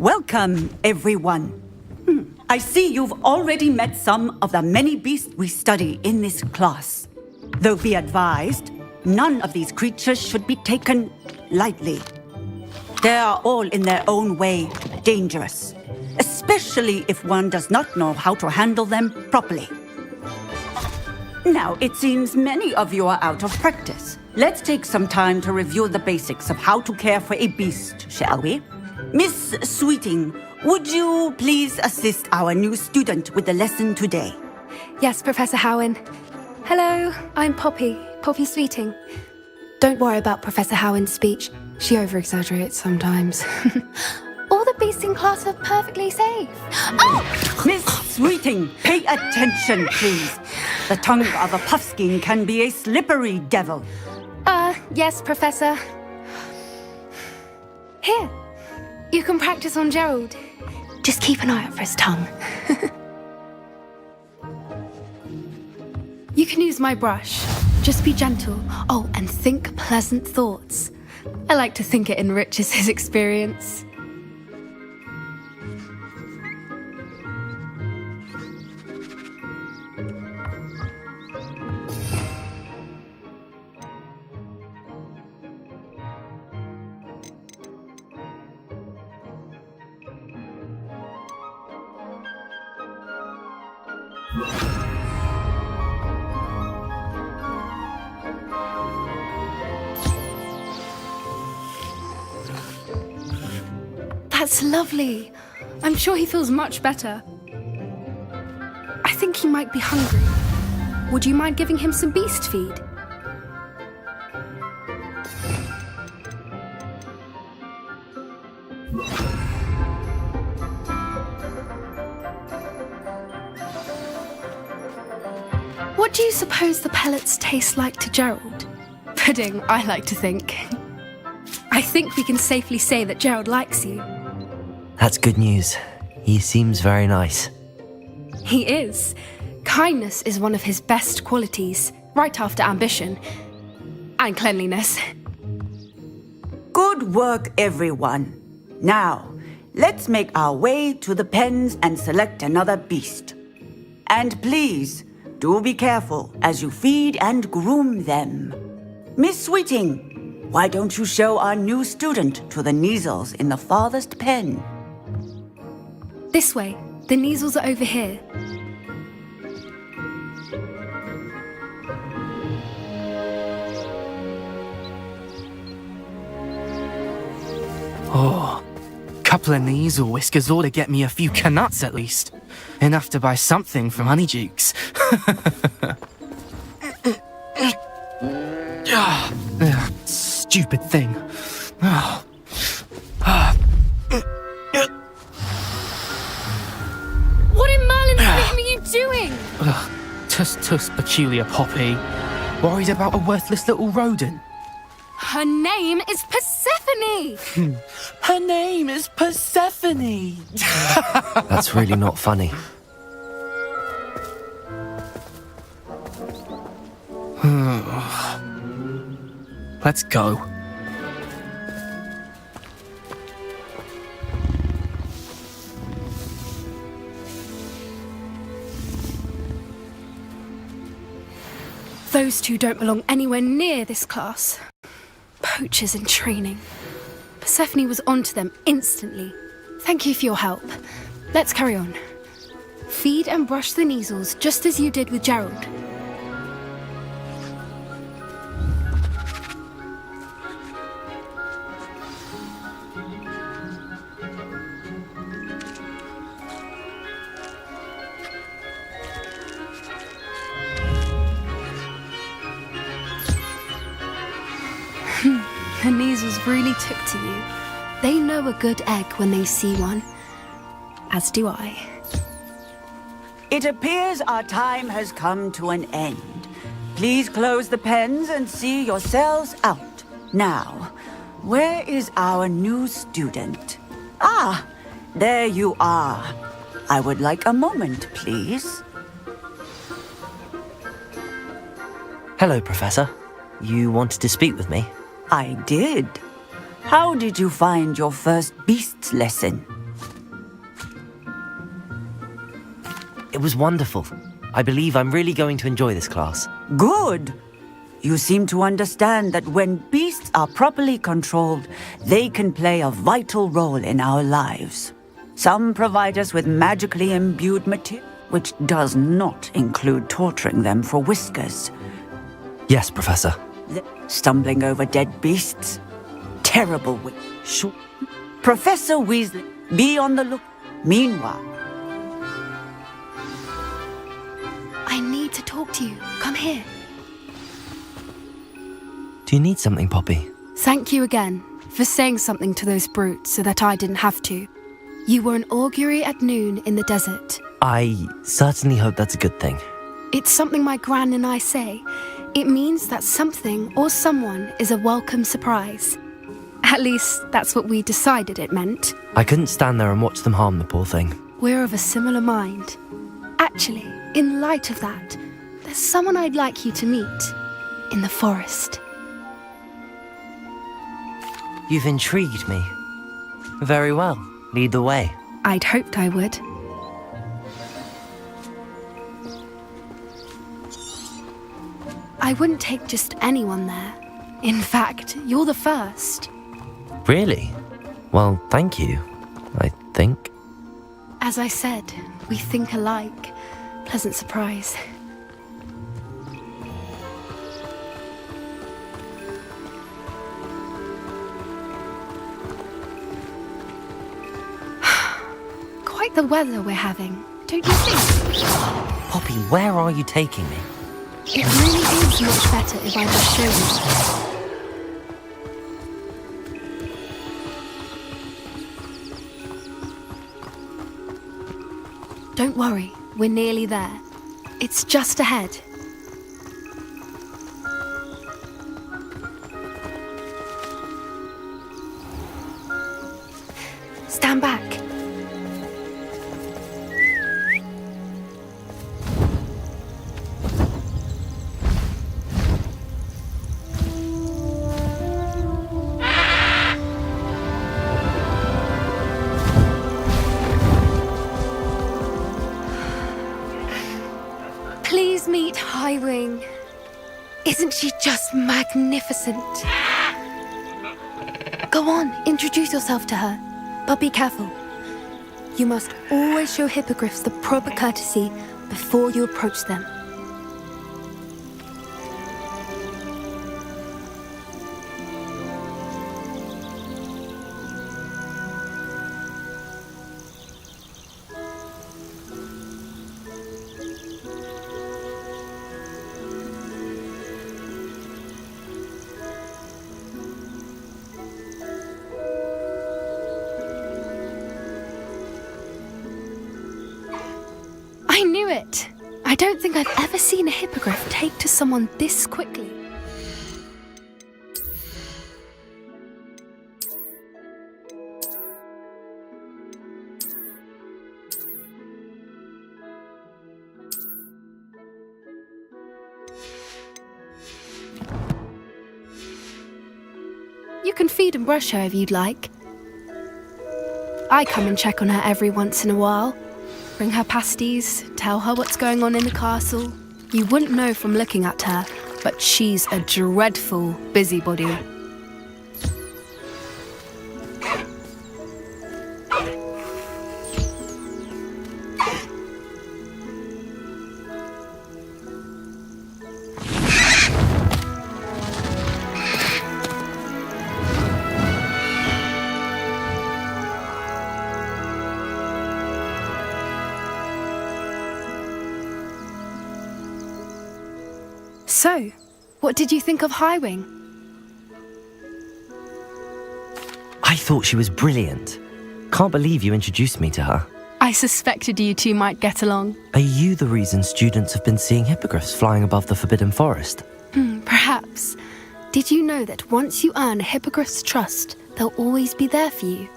Welcome, everyone. I see you've already met some of the many beasts we study in this class. Though be advised, none of these creatures should be taken lightly. They are all in their own way dangerous, especially if one does not know how to handle them properly. Now, it seems many of you are out of practice. Let's take some time to review the basics of how to care for a beast, shall we? Miss Sweeting, would you please assist our new student with the lesson today? Yes, Professor Howen. Hello, I'm Poppy Sweeting. Don't worry about Professor Howen's speech. She over-exaggerates sometimes. All the beasts in class are perfectly safe. Oh! Miss Sweeting, pay attention, please. The tongue of a puffskein can be a slippery devil. Yes, Professor. Here, you can practice on Gerald. Just keep an eye out for his tongue. You can use my brush. Just be gentle. Oh, and think pleasant thoughts. I like to think it enriches his experience. That's lovely. I'm sure he feels much better. I think he might be hungry. Would you mind giving him some beast feed? What do you suppose the pellets taste like to Gerald? Pudding, I like to think. I think we can safely say that Gerald likes you. That's good news. He seems very nice. He is. Kindness is one of his best qualities, right after ambition. And cleanliness. Good work, everyone. Now, let's make our way to the pens and select another beast. And please, do be careful as you feed and groom them. Miss Sweeting, why don't you show our new student to the Neasels in the farthest pen? This way. The Neasels are over here. Oh, couple of Neasel whiskers ought to get me a few canuts at least. Enough to buy something from Honeydukes. Stupid thing. What in Merlin's name are you doing? Tuss peculiar Poppy. Worried about a worthless little rodent. Her name is Persephone! Her name is Persephone! That's really not funny. Let's go. Those two don't belong anywhere near this class. Poachers in training. Persephone was onto them instantly. Thank you for your help. Let's carry on. Feed and brush the Neasels just as you did with Gerald. The Neasels really took to you. They know a good egg when they see one. As do I. It appears our time has come to an end. Please close the pens and see yourselves out. Now, where is our new student? Ah, there you are. I would like a moment, please. Hello, Professor. You wanted to speak with me? I did. How did you find your first beasts lesson? It was wonderful. I believe I'm really going to enjoy this class. Good. You seem to understand that when beasts are properly controlled, they can play a vital role in our lives. Some provide us with magically imbued material, which does not include torturing them for whiskers. Yes, Professor. Stumbling over dead beasts. Terrible. Sure. Professor Weasley, be on the look. Meanwhile, I need to talk to you. Come here. Do you need something, Poppy? Thank you again for saying something to those brutes so that I didn't have to. You were an augury at noon in the desert. I certainly hope that's a good thing. It's something my gran and I say. It means that something or someone is a welcome surprise. At least, that's what we decided it meant. I couldn't stand there and watch them harm the poor thing. We're of a similar mind. Actually, in light of that, there's someone I'd like you to meet. In the forest. You've intrigued me. Very well. Lead the way. I'd hoped I would. I wouldn't take just anyone there. In fact, you're the first. Really? Well, thank you, I think. As I said, we think alike. Pleasant surprise. Quite the weather we're having, don't you think? Poppy, where are you taking me? It really is much better if I just show you. Don't worry, we're nearly there. It's just ahead. Stand back. Please meet Highwing. Isn't she just magnificent? Go on, introduce yourself to her. But be careful. You must always show hippogriffs the proper courtesy before you approach them. I knew it! I don't think I've ever seen a hippogriff take to someone this quickly. You can feed and brush her if you'd like. I come and check on her every once in a while. Bring her pasties, tell her what's going on in the castle. You wouldn't know from looking at her, but she's a dreadful busybody. So, what did you think of Highwing? I thought she was brilliant. Can't believe you introduced me to her. I suspected you two might get along. Are you the reason students have been seeing hippogriffs flying above the Forbidden Forest? Perhaps. Did you know that once you earn a hippogriff's trust, they'll always be there for you?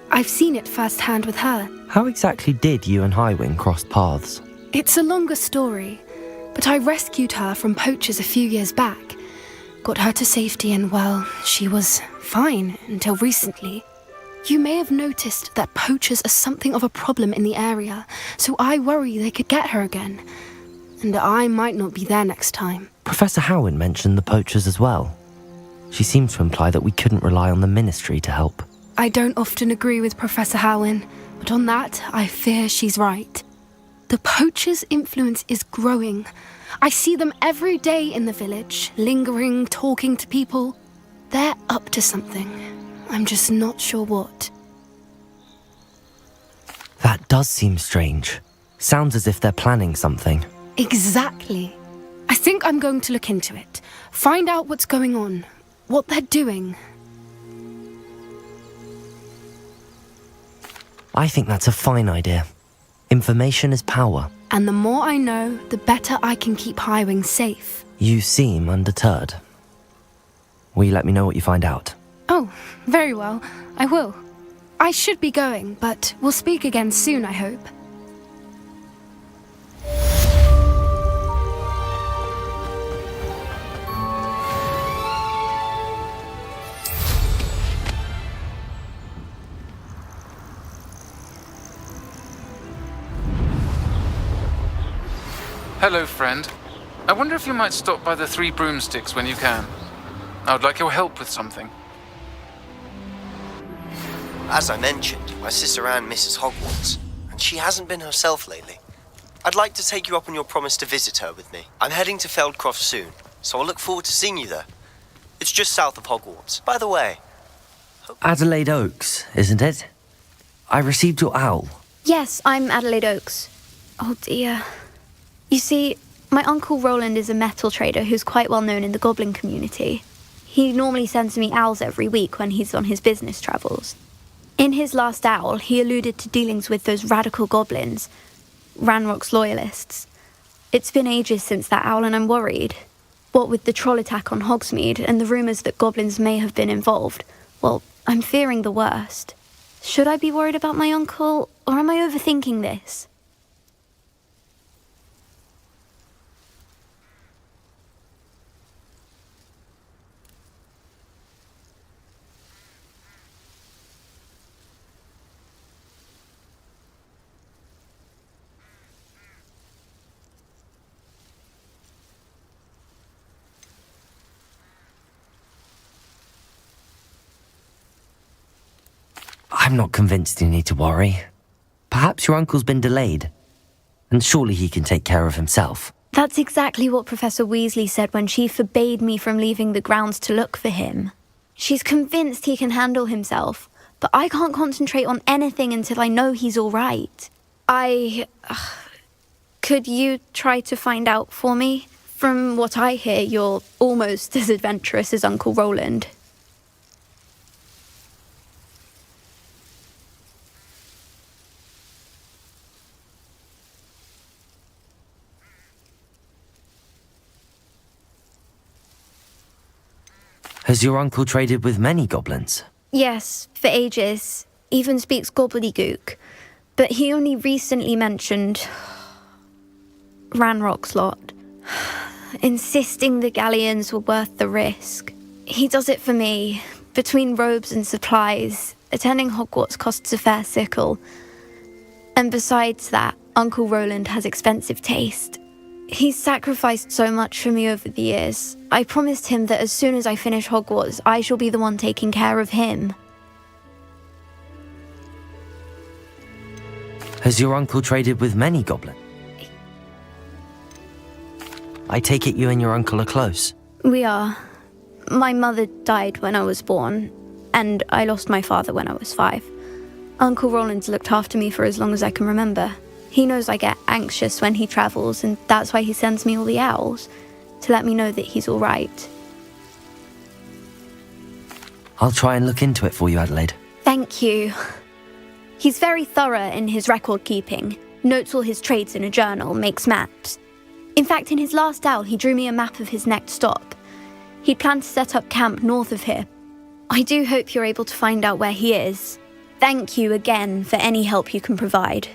I've seen it firsthand with her. How exactly did you and Highwing cross paths? It's a longer story, but I rescued her from poachers a few years back. Got her to safety and, well, she was fine until recently. You may have noticed that poachers are something of a problem in the area, so I worry they could get her again. And I might not be there next time. Professor Howin mentioned the poachers as well. She seemed to imply that we couldn't rely on the Ministry to help. I don't often agree with Professor Howin, but on that, I fear she's right. The poachers' influence is growing. I see them every day in the village, lingering, talking to people. They're up to something. I'm just not sure what. That does seem strange. Sounds as if they're planning something. Exactly. I think I'm going to look into it. Find out what's going on, what they're doing. I think that's a fine idea. Information is power. And the more I know, the better I can keep Highwing safe. You seem undeterred. Will you let me know what you find out? Oh, very well. I will. I should be going, but we'll speak again soon, I hope. Hello, friend. I wonder if you might stop by the Three Broomsticks when you can. I would like your help with something. As I mentioned, my sister Anne misses Hogwarts, and she hasn't been herself lately. I'd like to take you up on your promise to visit her with me. I'm heading to Feldcroft soon, so I'll look forward to seeing you there. It's just south of Hogwarts. By the way... Adelaide Oaks, isn't it? I received your owl. Yes, I'm Adelaide Oaks. Oh dear. You see, my Uncle Roland is a metal trader who's quite well known in the goblin community. He normally sends me owls every week when he's on his business travels. In his last owl, he alluded to dealings with those radical goblins, Ranrock's loyalists. It's been ages since that owl and I'm worried. What with the troll attack on Hogsmeade and the rumours that goblins may have been involved, well, I'm fearing the worst. Should I be worried about my uncle, or am I overthinking this? I'm not convinced you need to worry. Perhaps your uncle's been delayed, and surely he can take care of himself. That's exactly what Professor Weasley said when she forbade me from leaving the grounds to look for him. She's convinced he can handle himself, but I can't concentrate on anything until I know he's all right. Could you try to find out for me? From what I hear, you're almost as adventurous as Uncle Roland. Has your uncle traded with many goblins? Yes, for ages. Even speaks gobbledygook. But he only recently mentioned Ranrock's lot, insisting the galleons were worth the risk. He does it for me. Between robes and supplies, attending Hogwarts costs a fair sickle. And besides that, Uncle Roland has expensive taste. He's sacrificed so much for me over the years. I promised him that as soon as I finish Hogwarts, I shall be the one taking care of him. Has your uncle traded with many goblins? I take it you and your uncle are close. We are. My mother died when I was born, and I lost my father when I was 5. Uncle Roland's looked after me for as long as I can remember. He knows I get anxious when he travels, and that's why he sends me all the owls, to let me know that he's all right. I'll try and look into it for you, Adelaide. Thank you. He's very thorough in his record keeping, notes all his trades in a journal, makes maps. In fact, in his last owl, he drew me a map of his next stop. He'd planned to set up camp north of here. I do hope you're able to find out where he is. Thank you again for any help you can provide.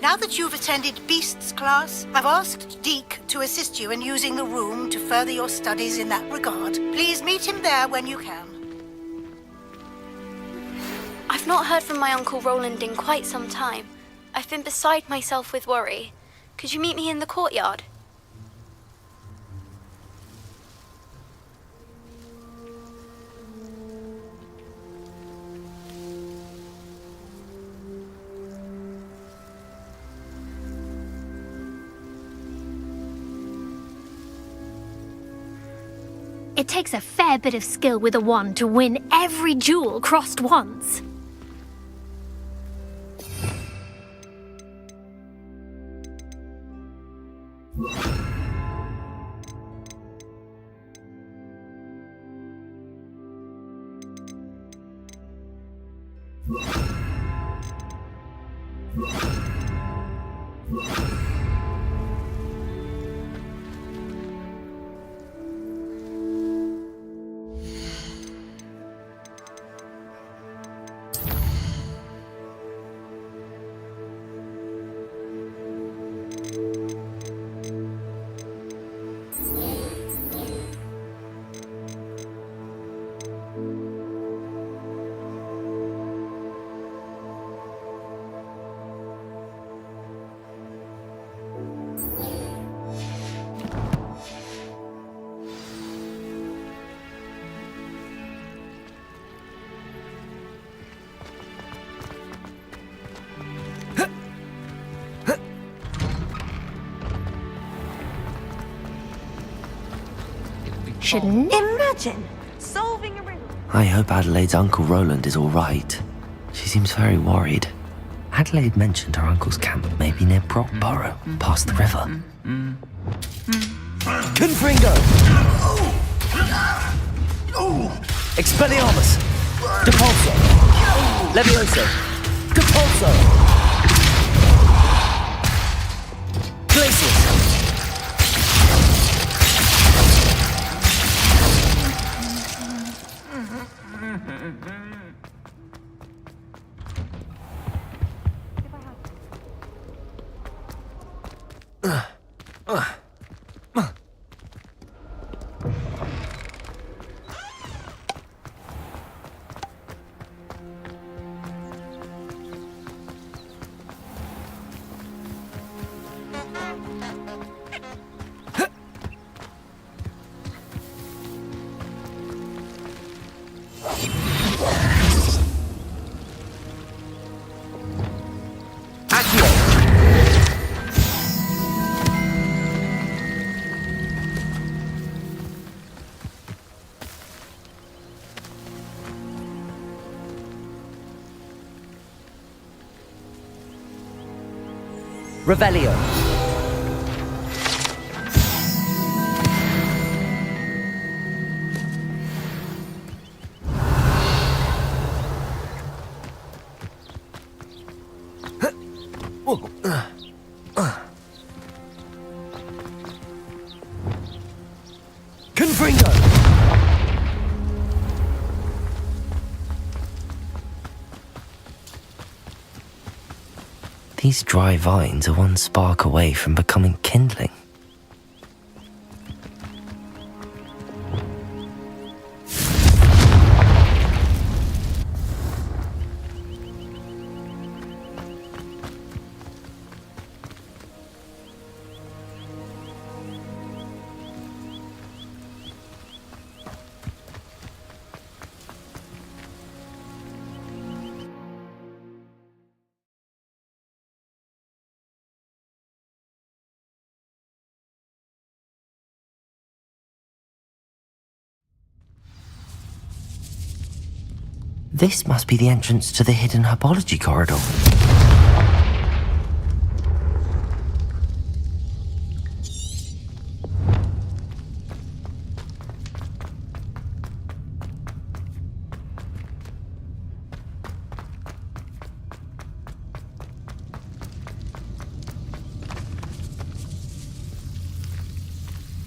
Now that you've attended Beasts class, I've asked Deke to assist you in using the room to further your studies in that regard. Please meet him there when you can. I've not heard from my Uncle Roland in quite some time. I've been beside myself with worry. Could you meet me in the courtyard? It takes a fair bit of skill with a wand to win every duel crossed once. Shouldn't imagine solving a riddle. I hope Adelaide's Uncle Roland is all right. She seems very worried. Adelaide mentioned her uncle's camp may be near Brockborough, past the river. Confringo! Expelliarmus! Depulso! Levioso! Depulso! Glacius! Revelio. Confringo. These dry vines are one spark away from becoming kindling. This must be the entrance to the hidden herbology corridor.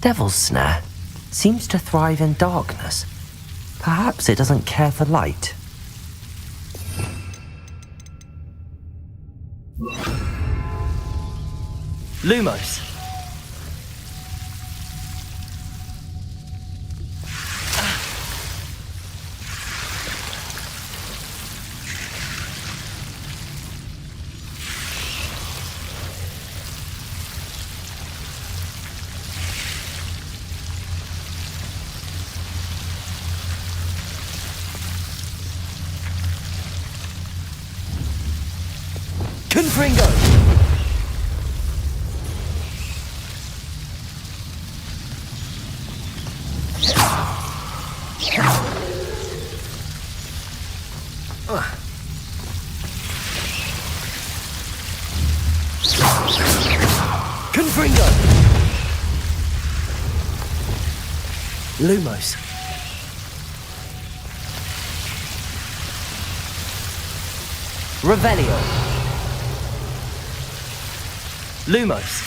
Devil's Snare seems to thrive in darkness. Perhaps it doesn't care for light. Lumos. Confringo! Confringo! Lumos. Revelio. Lumos.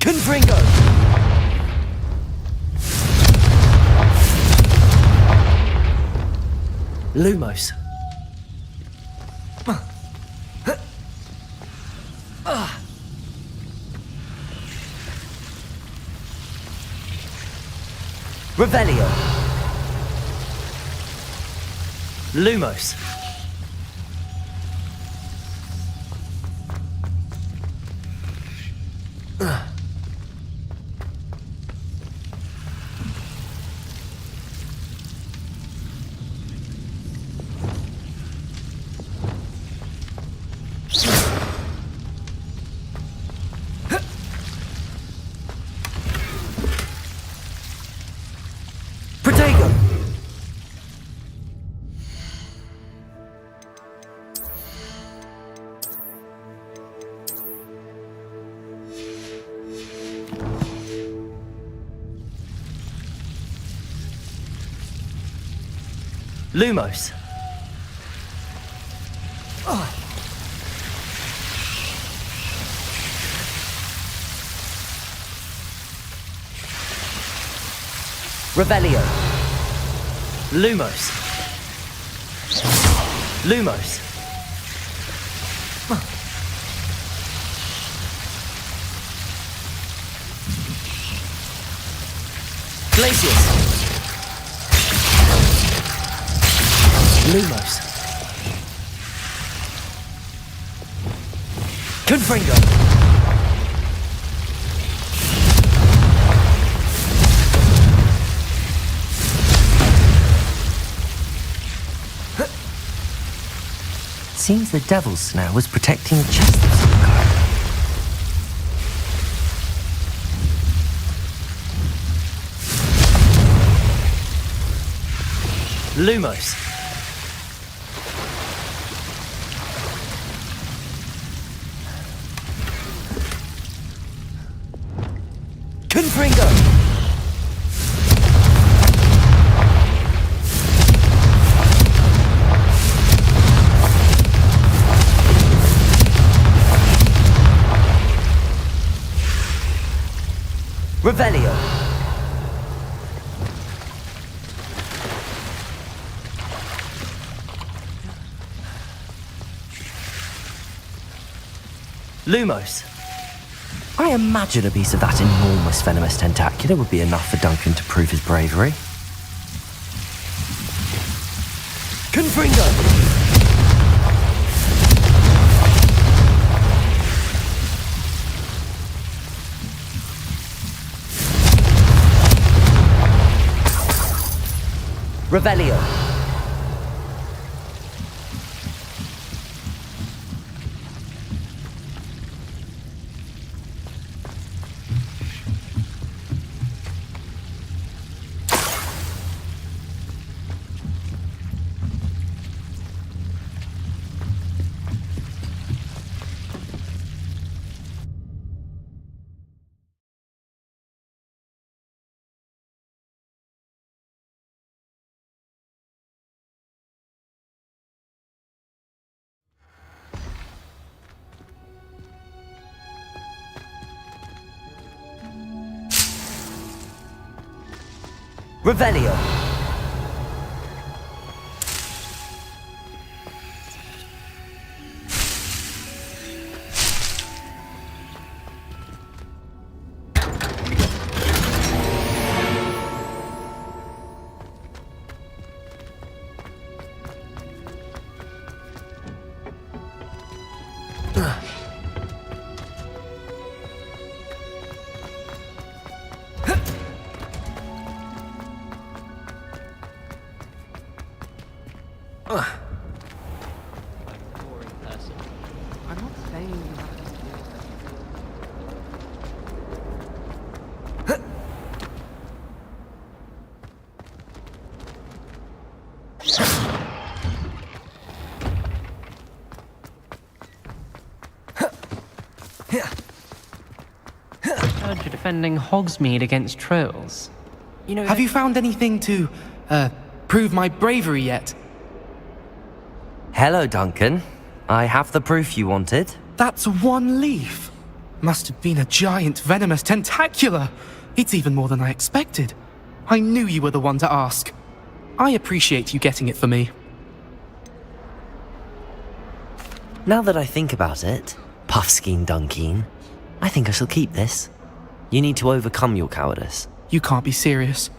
Confringo! Lumos. Revelio. Lumos. Protego. Lumos. Revelio. Lumos. Lumos. Glacius. Lumos. Confringo. Seems the devil's snare was protecting a chest of some kind. Lumos. Confringo. Revelio. Lumos. I imagine a piece of that enormous venomous tentacula would be enough for Duncan to prove his bravery. Confringo. Revelio. Revelio. Heard you're defending Hogsmeade against trolls. You know, Have you found anything to, prove my bravery yet? Hello, Duncan. I have the proof you wanted. That's one leaf. Must have been a giant venomous tentacula. It's even more than I expected. I knew you were the one to ask. I appreciate you getting it for me. Now that I think about it, Puffskein Dunkeen, I think I shall keep this. You need to overcome your cowardice. You can't be serious.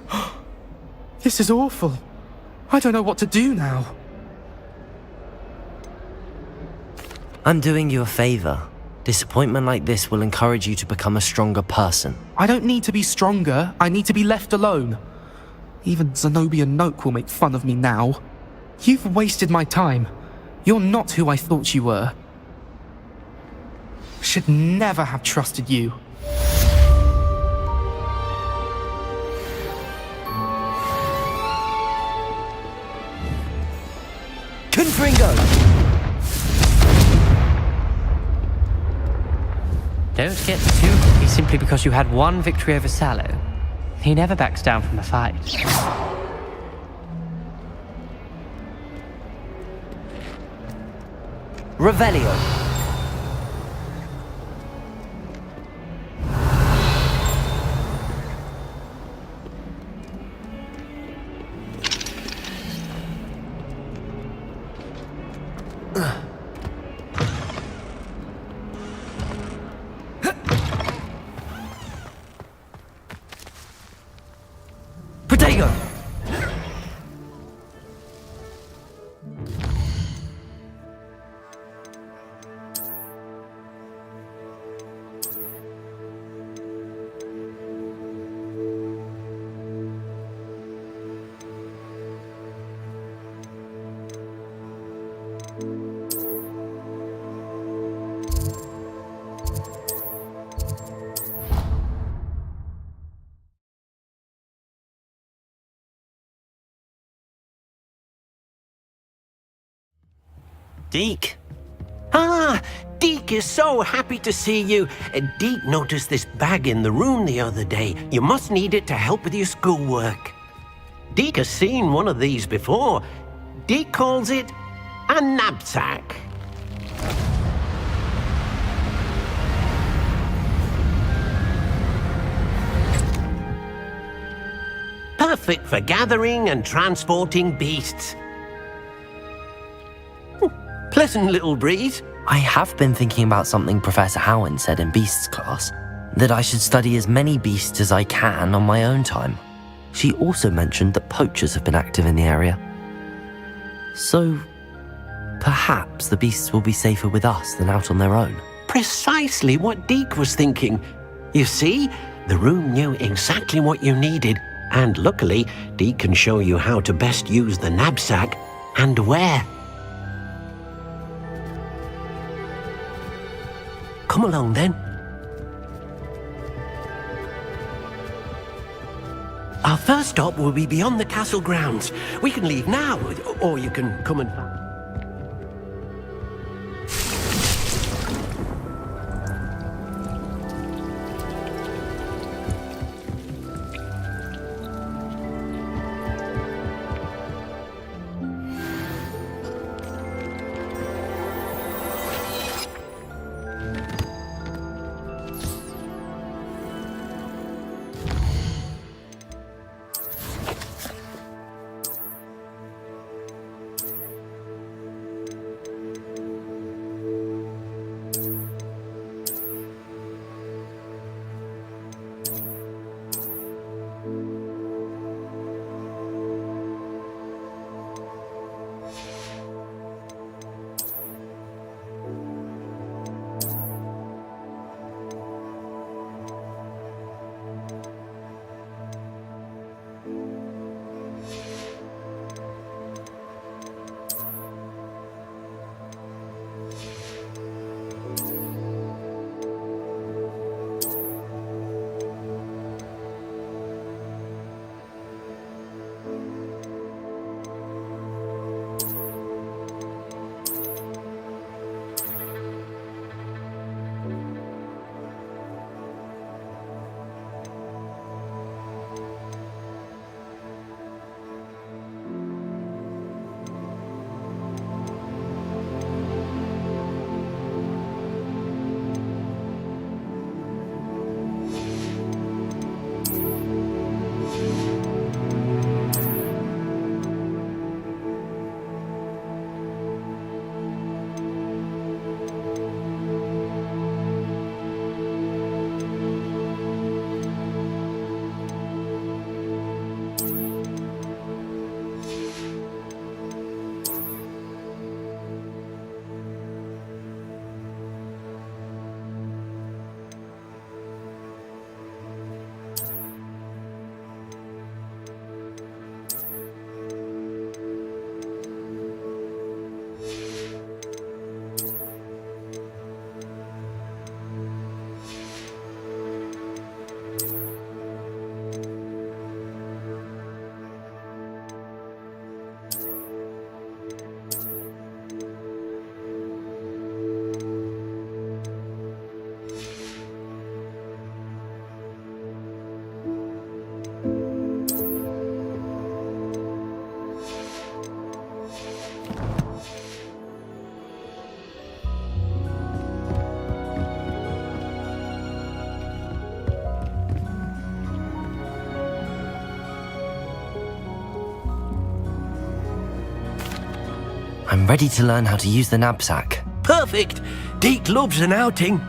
This is awful. I don't know what to do now. I'm doing you a favor. Disappointment like this will encourage you to become a stronger person. I don't need to be stronger, I need to be left alone. Even Zenobia Noak will make fun of me now. You've wasted my time. You're not who I thought you were. Should never have trusted you. Confringo! don't get too cocky simply because you had one victory over Sallow. He never backs down from a fight. Revelio. Protego. Deke! Ah, Deke is so happy to see you. Deke noticed this bag in the room the other day. You must need it to help with your schoolwork. Deke has seen one of these before. Deke calls it a knapsack. Perfect for gathering and transporting beasts. Pleasant little breeze. I have been thinking about something Professor Howen said in Beasts class, that I should study as many beasts as I can on my own time. She also mentioned that poachers have been active in the area. So, perhaps the beasts will be safer with us than out on their own. Precisely what Deke was thinking. You see, the room knew exactly what you needed, and luckily, Deke can show you how to best use the knapsack and where. Come along then. Our first stop will be beyond the castle grounds. We can leave now, or you can come and... I'm ready to learn how to use the knapsack. Perfect! Deke loves an outing.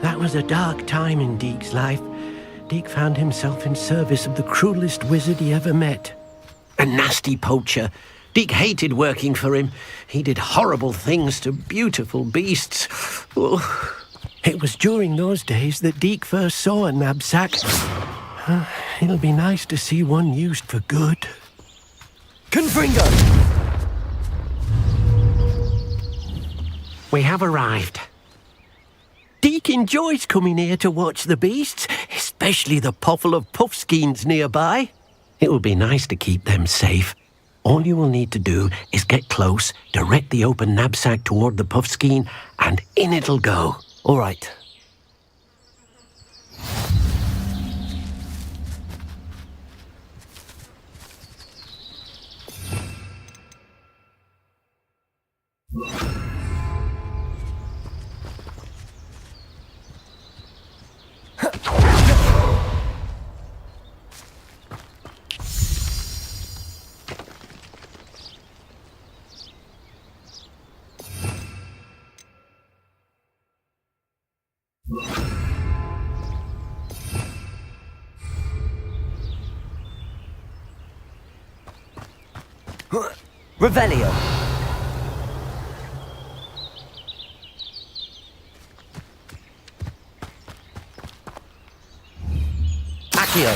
That was a dark time in Deke's life. Deke found himself in service of the cruelest wizard he ever met. A nasty poacher. Deke hated working for him. He did horrible things to beautiful beasts. Oh. It was during those days that Deke first saw a knapsack. It'll be nice to see one used for good. Confringo! We have arrived. Deke enjoys coming here to watch the beasts, especially the potful of puffskeins nearby. It will be nice to keep them safe. All you will need to do is get close, direct the open knapsack toward the puffskein, and in it'll go. All right. Revelio. Accio.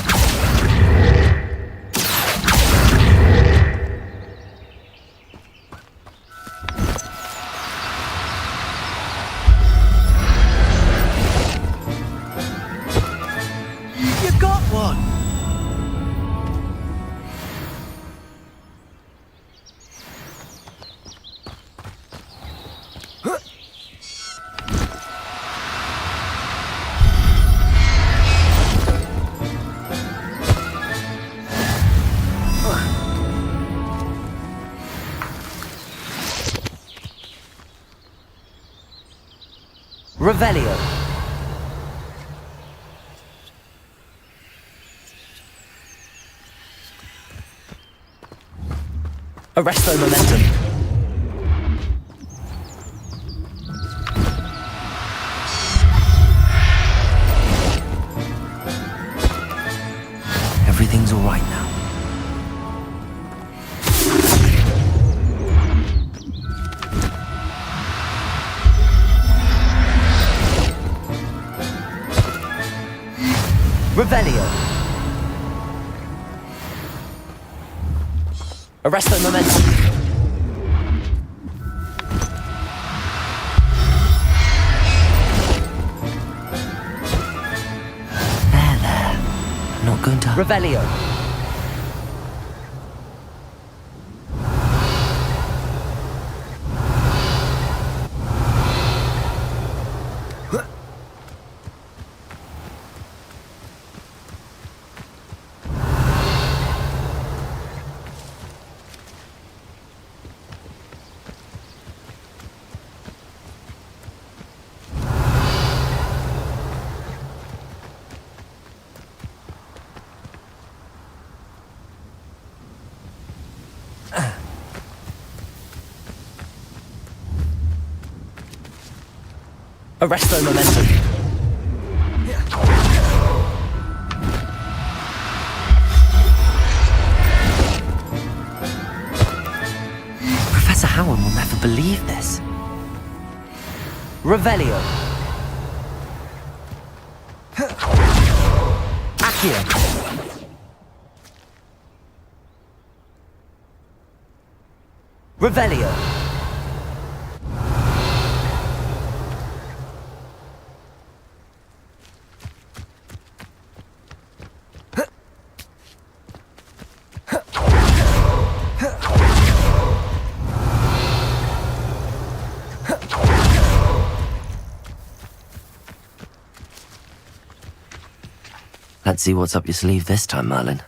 You got one! Revelio. Arresto momentum. Everything's all right now. Revelio. Arresto momentum. There. I'm not going to... Revelio. Arresto momentum. Professor Howard will never believe this. Revelio. Accio. Revelio. Let's see what's up your sleeve this time, Merlin.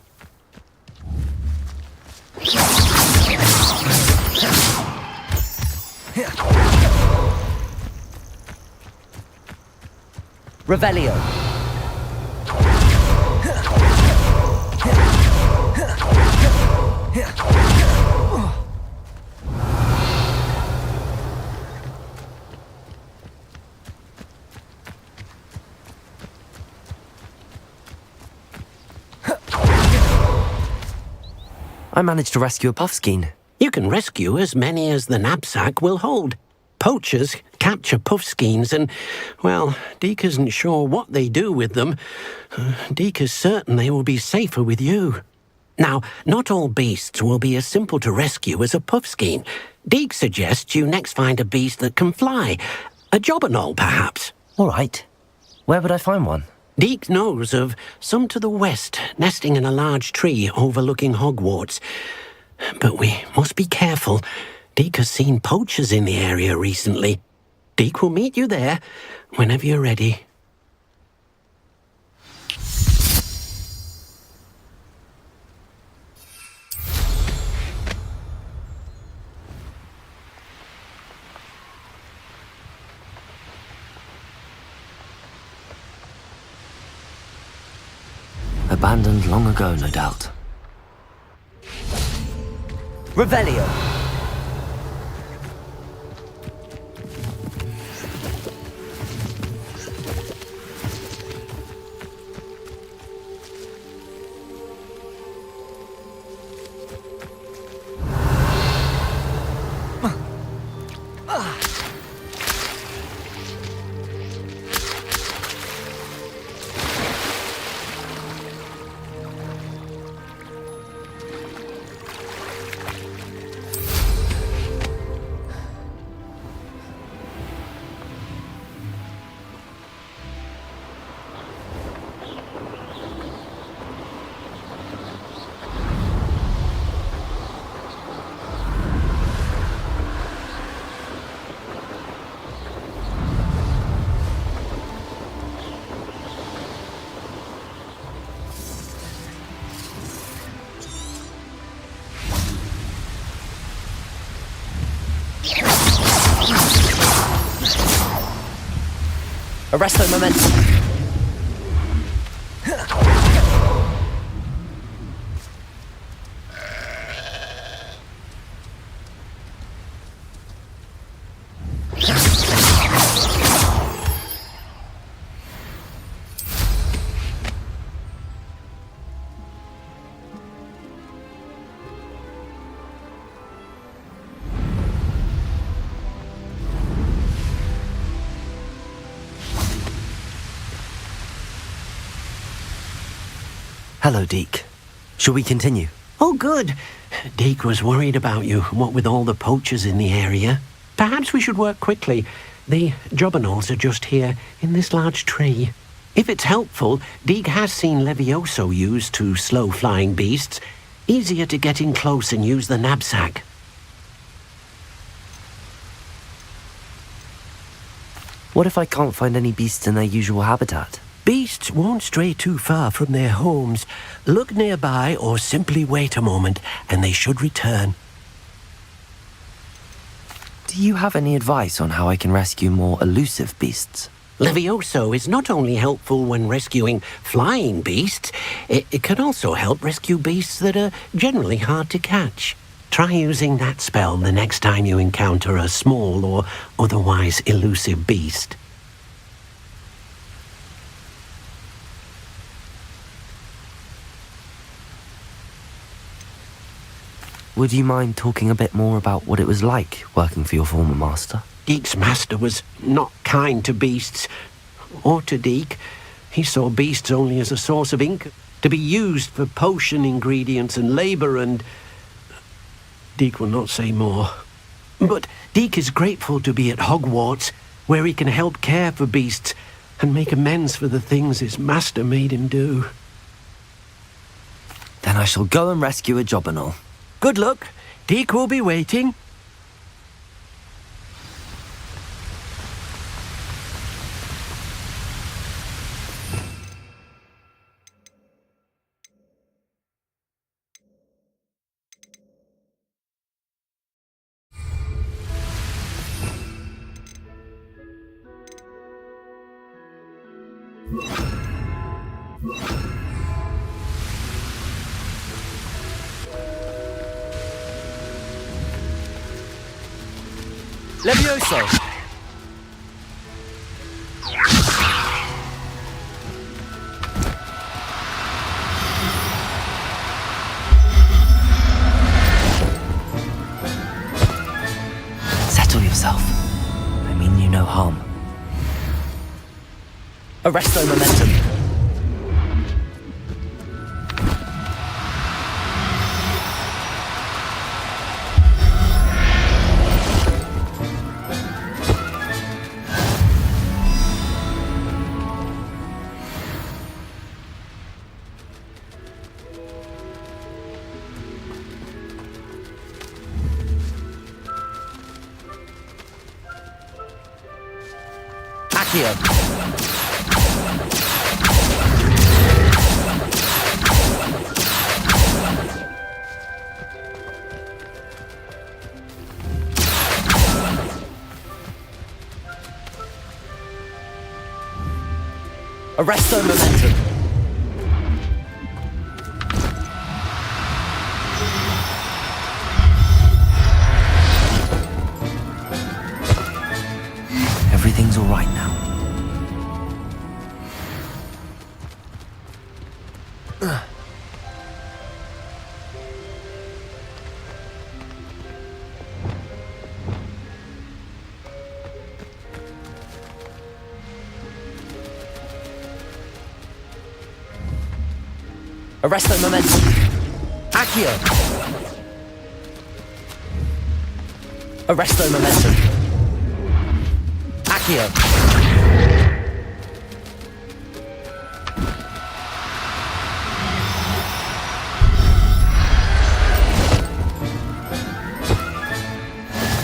Revelio. I managed to rescue a puffskein. You can rescue as many as the knapsack will hold. Poachers capture puffskeins and, well, Deke isn't sure what they do with them. Deke is certain they will be safer with you. Now, not all beasts will be as simple to rescue as a puffskein. Deke suggests you next find a beast that can fly. A jobberknoll, perhaps. All right. Where would I find one? Deke knows of some to the west, nesting in a large tree overlooking Hogwarts. But we must be careful. Deke has seen poachers in the area recently. Deke will meet you there whenever you're ready. Abandoned long ago, no doubt. Revelio. Arresto momentum. Hello, Deke. Shall we continue? Oh, good. Deke was worried about you, what with all the poachers in the area. Perhaps we should work quickly. The jobberknolls are just here, in this large tree. If it's helpful, Deke has seen Levioso used to slow flying beasts. Easier to get in close and use the knapsack. What if I can't find any beasts in their usual habitat? Beasts won't stray too far from their homes. Look nearby or simply wait a moment and they should return. Do you have any advice on how I can rescue more elusive beasts? Levioso is not only helpful when rescuing flying beasts, it can also help rescue beasts that are generally hard to catch. Try using that spell the next time you encounter a small or otherwise elusive beast. Would you mind talking a bit more about what it was like working for your former master? Deke's master was not kind to beasts, or to Deke. He saw beasts only as a source of income, to be used for potion ingredients and labour and... Deke will not say more. But Deke is grateful to be at Hogwarts, where he can help care for beasts and make amends for the things his master made him do. Then I shall go and rescue a jobberknoll. Good luck. Deke will be waiting. Levioso! Settle yourself. I mean you no harm. Arresto momentum. Accio. Arresto momentum. Everything's all right now. Arresto momentum. Accio. Arresto momentum. Accio.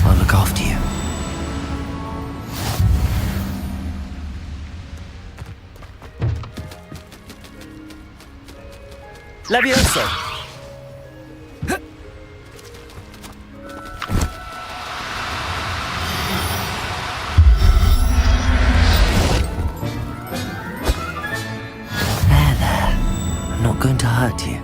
I'll look after you. Levioso. There. I'm not going to hurt you.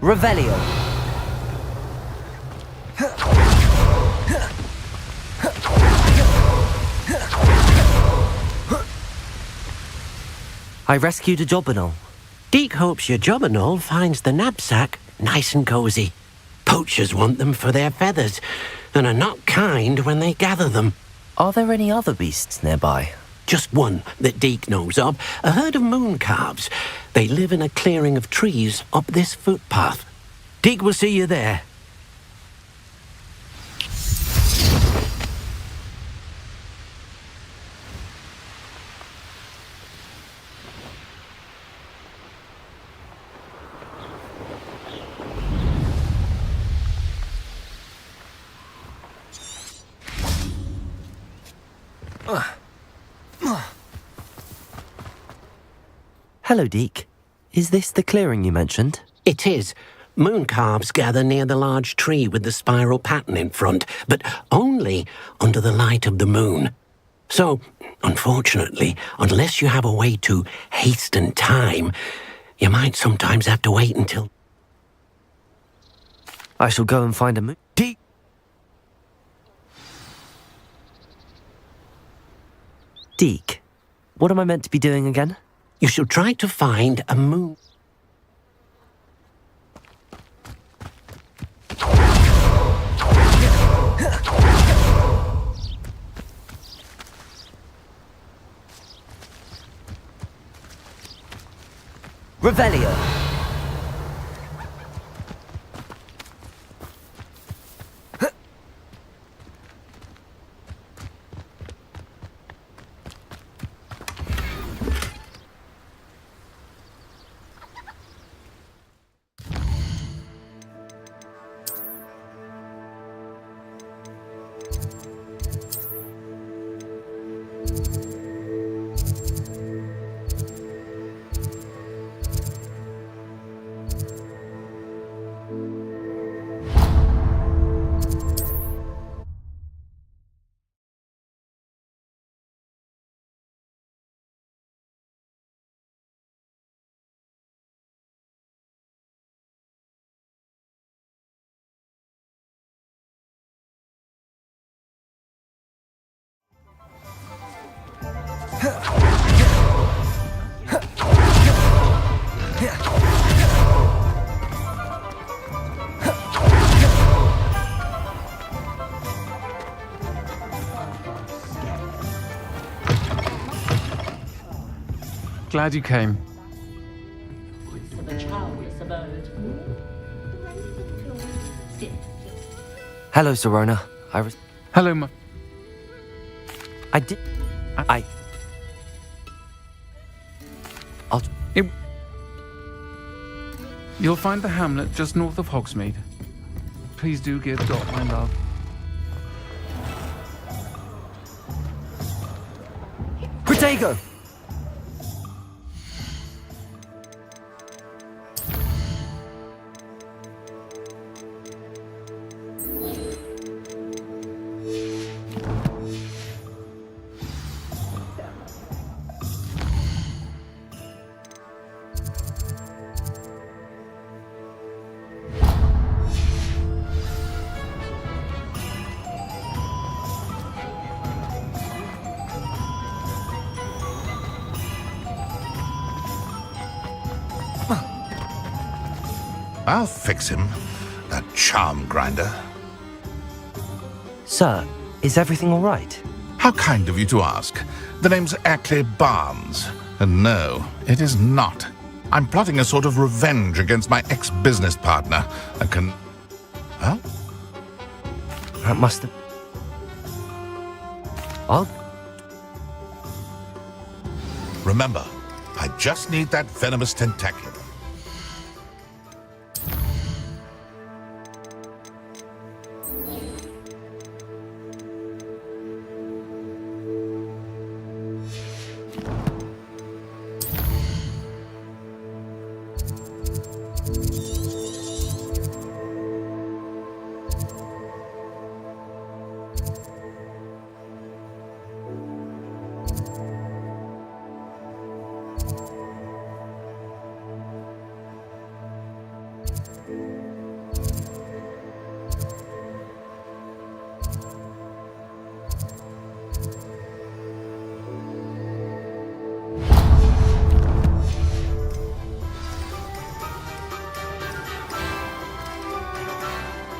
Revelio. I rescued a Jobberknoll. Deke hopes your Jobberknoll finds the knapsack nice and cozy. Poachers want them for their feathers, and are not kind when they gather them. Are there any other beasts nearby? Just one that Deke knows of, a herd of moon calves. They live in a clearing of trees up this footpath. Deke will see you there. Hello, Deke. Is this the clearing you mentioned? It is. Moon calves gather near the large tree with the spiral pattern in front, but only under the light of the moon. So, unfortunately, unless you have a way to hasten time, you might sometimes have to wait until... I shall go and find a moon. Deke! Deke, what am I meant to be doing again? You should try to find a moon... Revelio. glad you came. Hello, Serona. Hello, my... I did... I'll... You'll find the hamlet just north of Hogsmeade. Please do give Dot my love. Protego! I'll fix him, that charm grinder. Sir, is everything all right? How kind of you to ask. The name's Ackley Barnes. And no, it is not. I'm plotting a sort of revenge against my ex-business partner. Huh? That must have... Remember, I just need that venomous tentacular.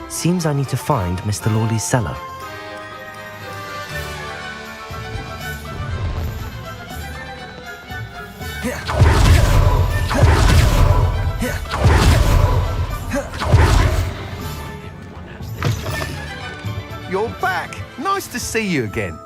Seems I need to find Mr. Lawley's cellar. You're back! Nice to see you again.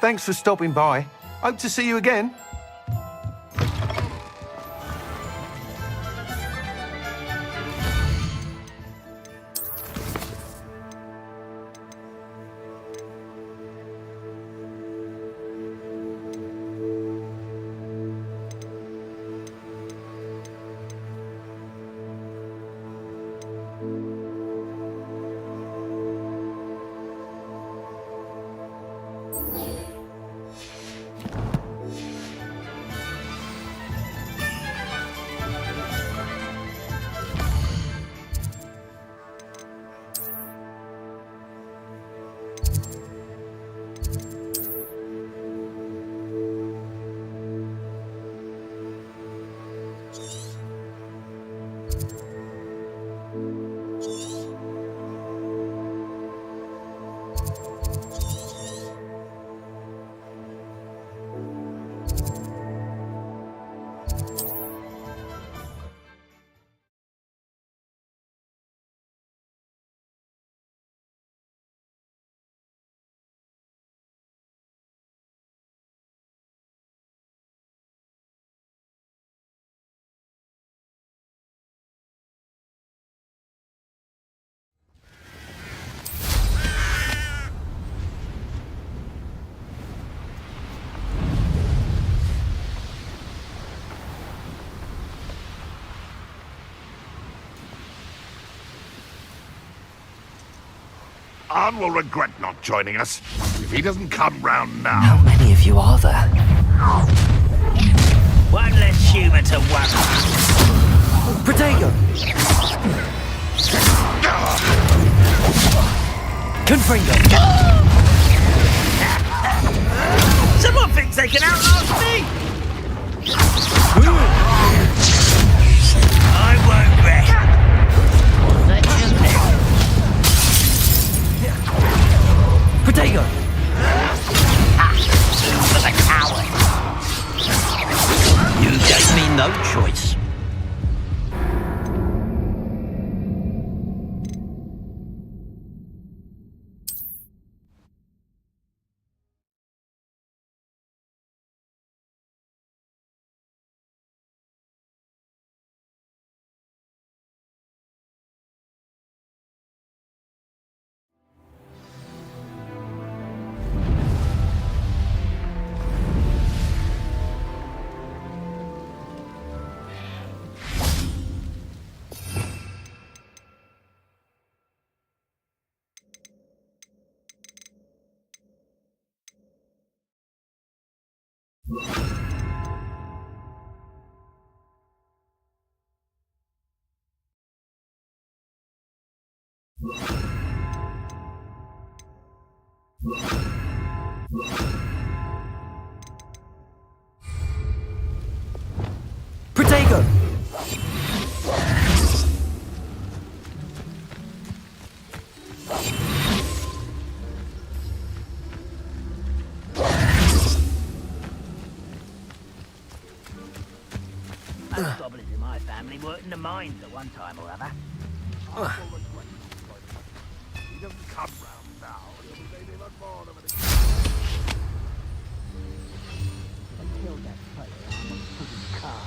Thanks for stopping by. Hope to see you again. Arn will regret not joining us if he doesn't come round now. How many of you are there? One less human to worry. Protego! Confringo! Someone thinks they can outlast me! I won't rest. Protego! For the coward. You gave me no choice. Protego! Most goblins in my family worked in the mines at one time or other. He doesn't come round now. He'll be maybe much more of an Killed that fella, I'm gonna put his car.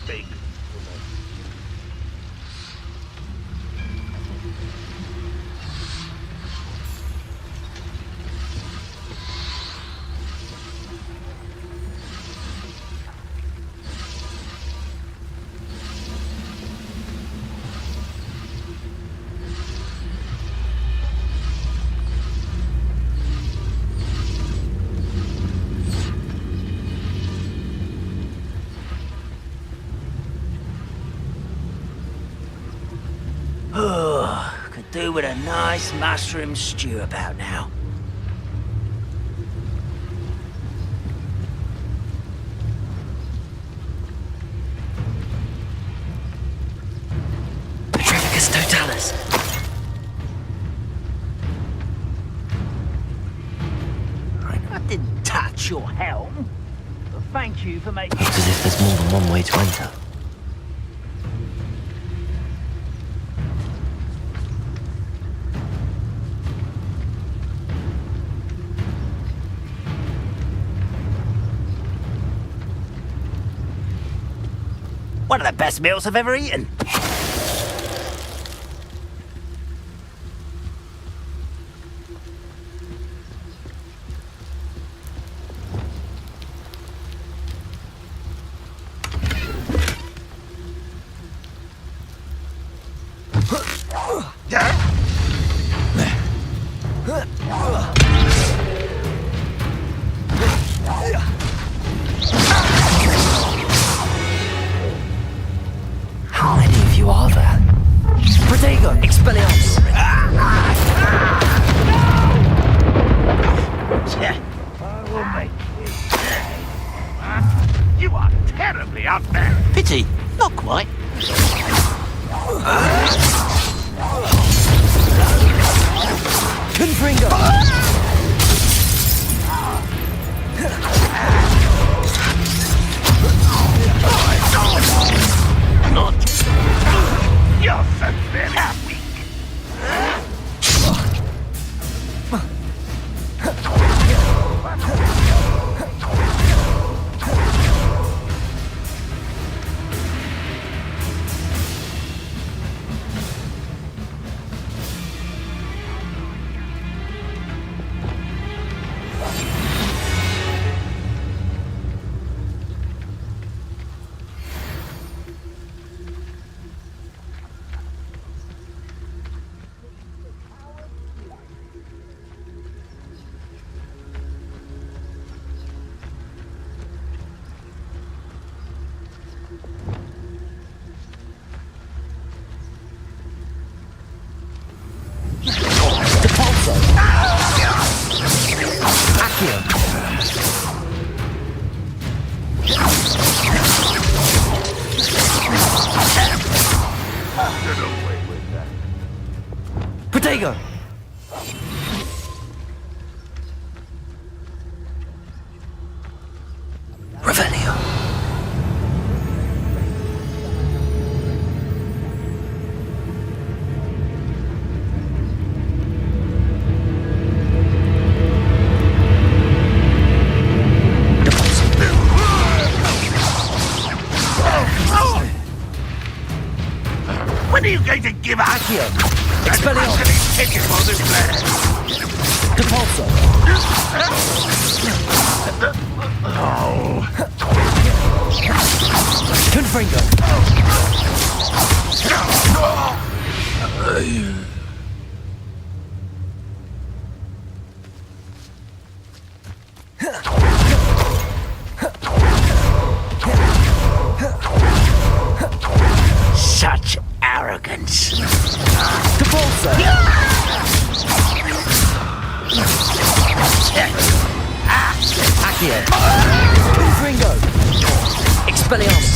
big Could do with a nice mushroom stew about now. Petrificus totalis. I didn't touch your helm. But thank you for making... Looks as if there's more than one way to enter. One of the best meals I've ever eaten. How many of you are there? Protego! Expelliarmus! I will make You are terribly outmatched. Pity, not quite. Confringo! Not. You're so very weak. Protego! Revelio. When are you going to give up? Accio! Expelliarmus! Take it for this place. Depulso! Confringo! Such arrogance. Depulso! Accio! Confringo! Expelliarmus!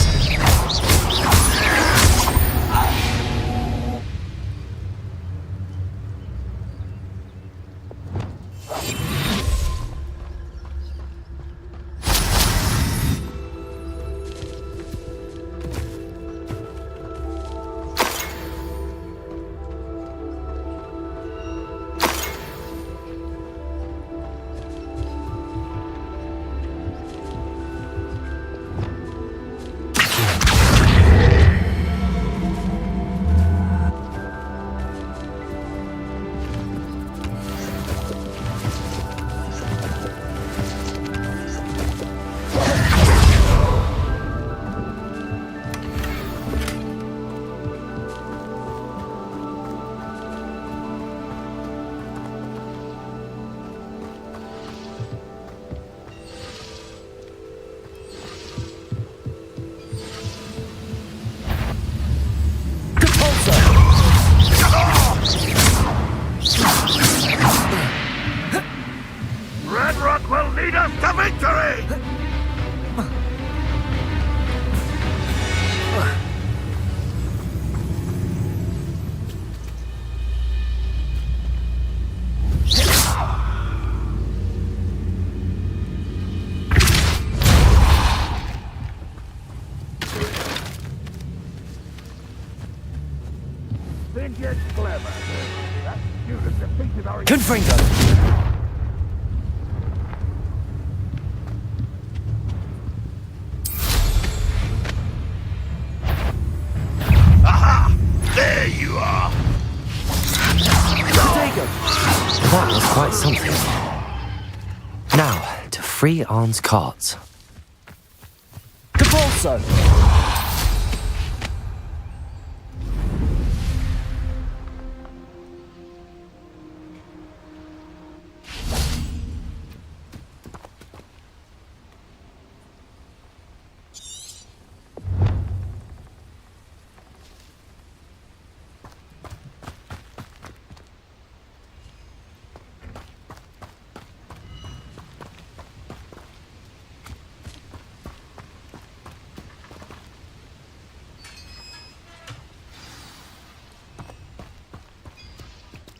Red Rock will lead us to victory! Think it's clever. That student defeated our... Confringo! Aha! There you are! Protego! That was quite something. Now, to free Arn's carts. Depulso!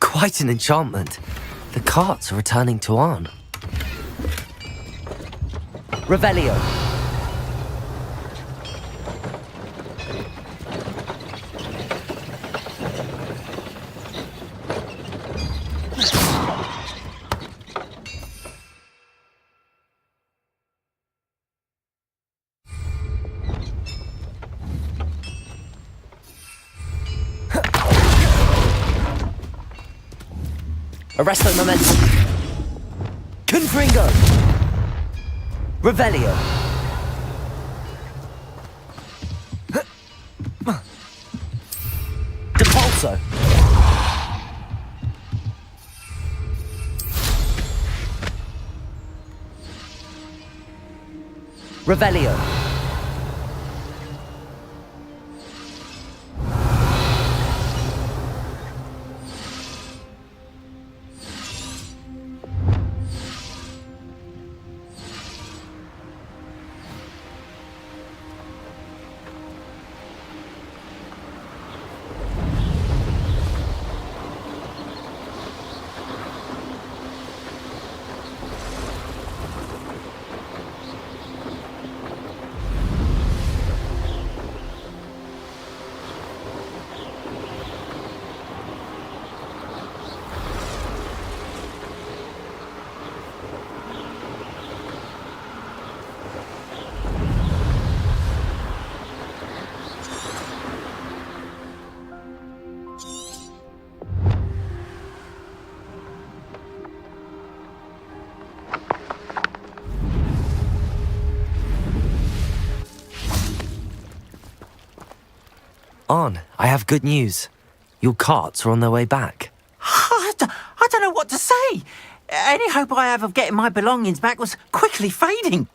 Quite an enchantment. The carts are returning to Arn. Revelio! Arresto momentum. Confringo! Revelio! Depulso! Revelio! Arn, I have good news. Your carts are on their way back. I don't know what to say. Any hope I have of getting my belongings back was quickly fading.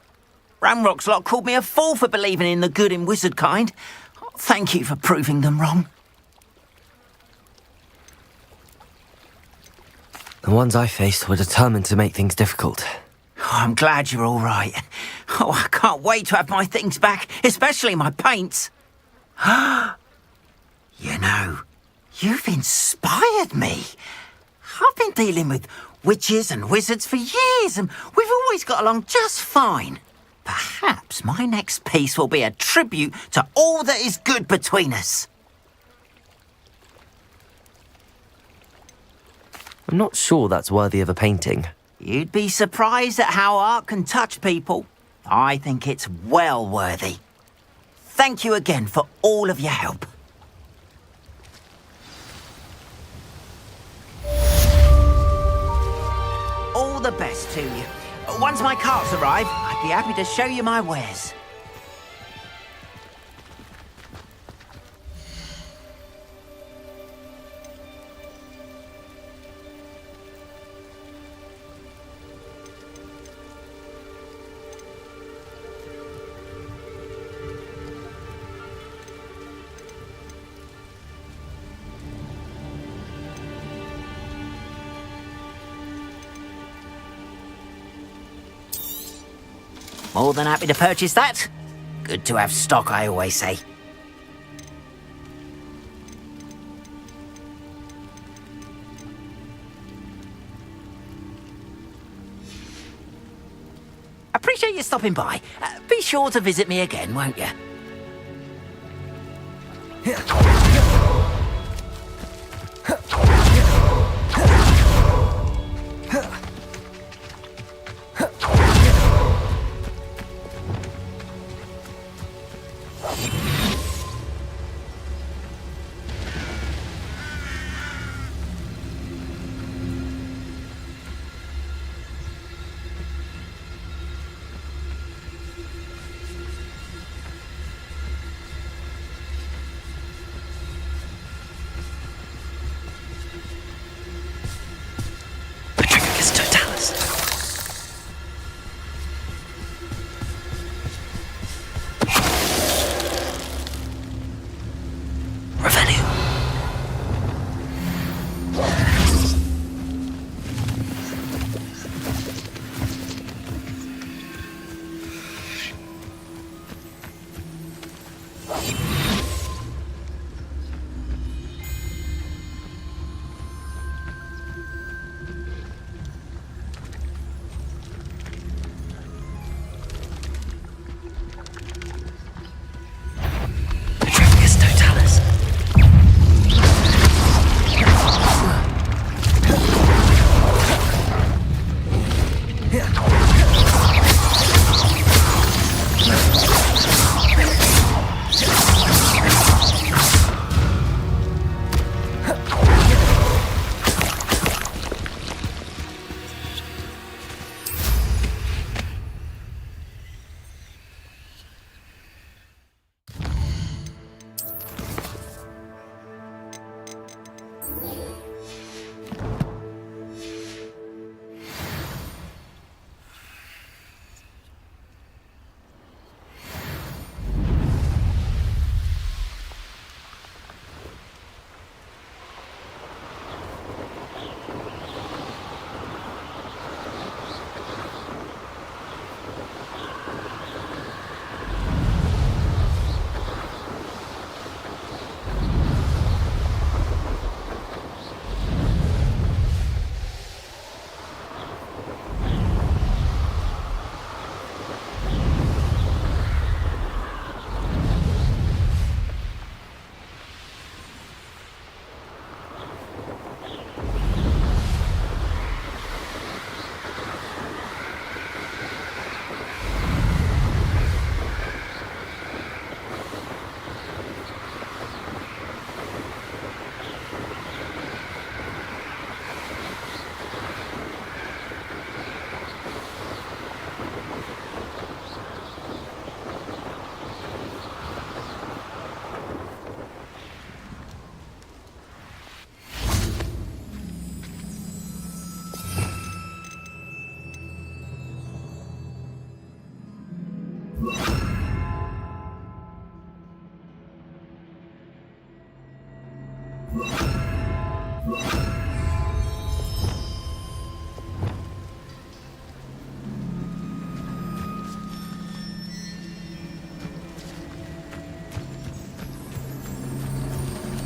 Ramrock's lot called me a fool for believing in the good in wizard kind. Thank you for proving them wrong. The ones I faced were determined to make things difficult. Oh, I'm glad you're all right. Oh, I can't wait to have my things back, especially my paints. You know, you've inspired me. I've been dealing with witches and wizards for years, and we've always got along just fine. Perhaps my next piece will be a tribute to all that is good between us. I'm not sure that's worthy of a painting. You'd be surprised at how art can touch people. I think it's well worthy. Thank you again for all of your help. All the best to you. Once my carts arrive, I'd be happy to show you my wares. More than happy to purchase that. Good to have stock, I always say. Appreciate you stopping by. Be sure to visit me again, won't you?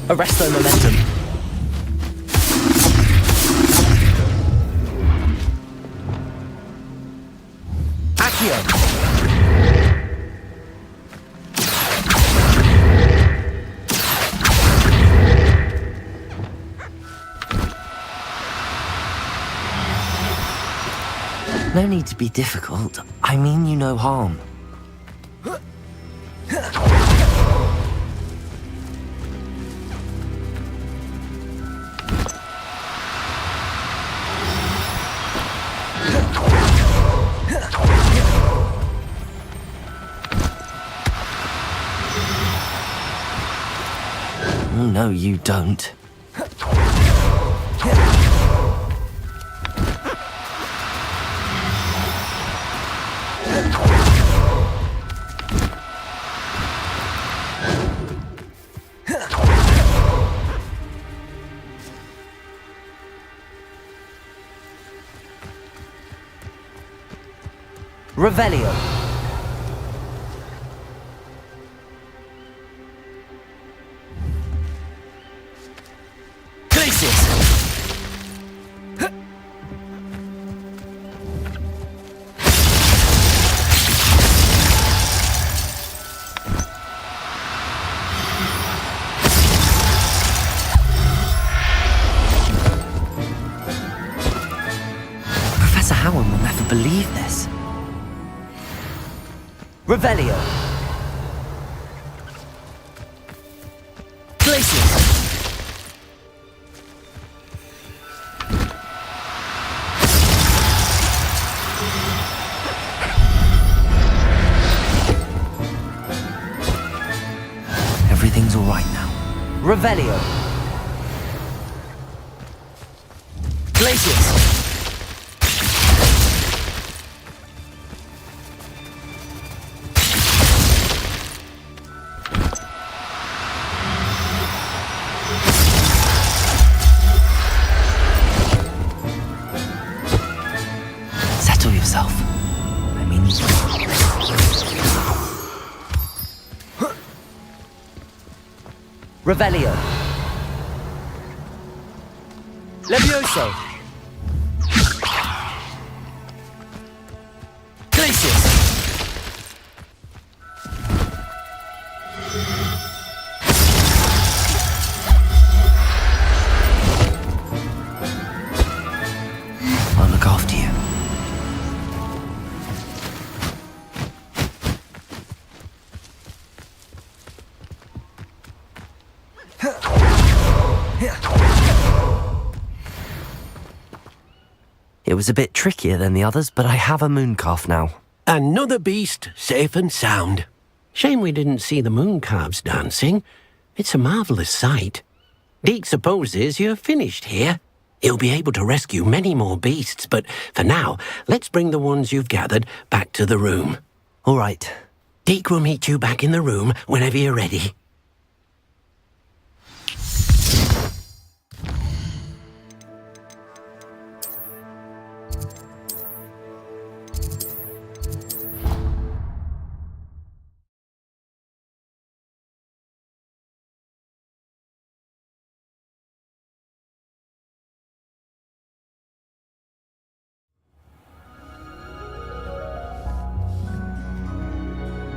Arresto momentum. Accio. No need to be difficult. I mean you no harm. No, you don't. Revelio. Professor Howard will never believe this. Revelio. Glacius. Everything's all right now. Revelio. Glacius. Settle yourself. I mean... Revelio. Levioso. Glacius. I'll look after you. It was a bit trickier than the others, but I have a moon calf now. Another beast, safe and sound. Shame we didn't see the moon calves dancing. It's a marvellous sight. Deke supposes you're finished here. He'll be able to rescue many more beasts, but for now, let's bring the ones you've gathered back to the room. All right. Deke will meet you back in the room whenever you're ready.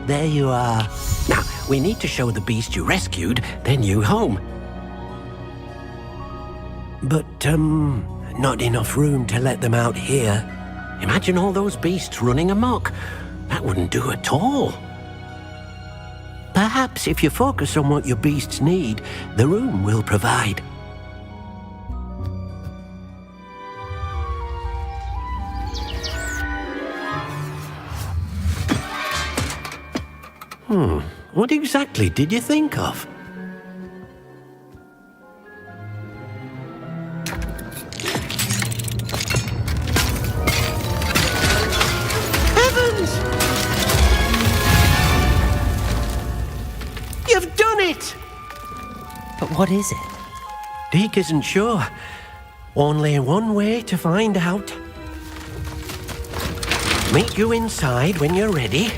There you are. Now, we need to show the beast you rescued their new home. But, not enough room to let them out here. Imagine all those beasts running amok. That wouldn't do at all. Perhaps if you focus on what your beasts need, the room will provide. What exactly did you think of? Heavens! what is it? Deke isn't sure. Only one way to find out. Meet you inside when you're ready.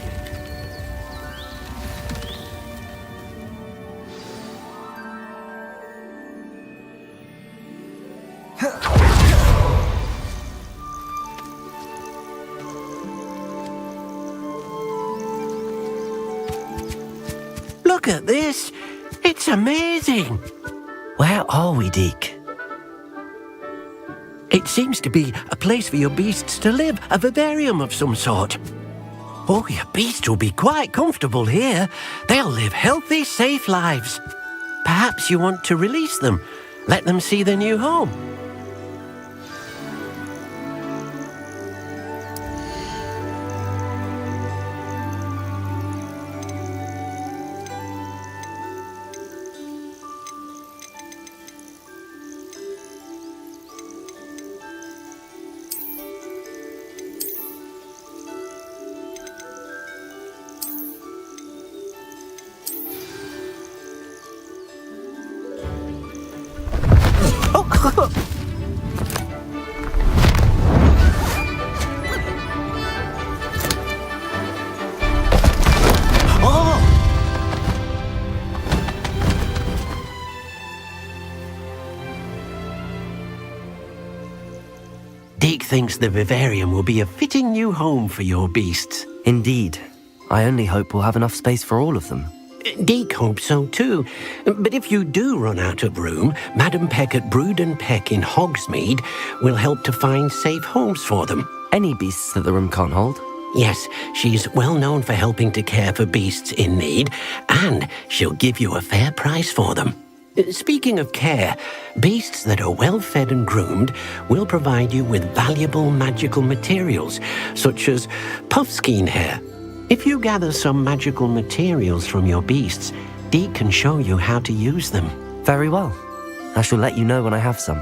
Look at this. It's amazing. Where are we, Deke? It seems to be a place for your beasts to live, a vivarium of some sort. Oh, your beasts will be quite comfortable here. They'll live healthy, safe lives. Perhaps you want to release them, let them see their new home. Deke thinks the vivarium will be a fitting new home for your beasts. Indeed. I only hope we'll have enough space for all of them. Deke hopes so too. But if you do run out of room, Madam Peck at Brood and Peck in Hogsmeade will help to find safe homes for them. Any beasts that the room can't hold? Yes, she's well known for helping to care for beasts in need, and she'll give you a fair price for them. Speaking of care, beasts that are well fed and groomed will provide you with valuable magical materials, such as puffskein hair. If you gather some magical materials from your beasts, Deke can show you how to use them. Very well. I shall let you know when I have some.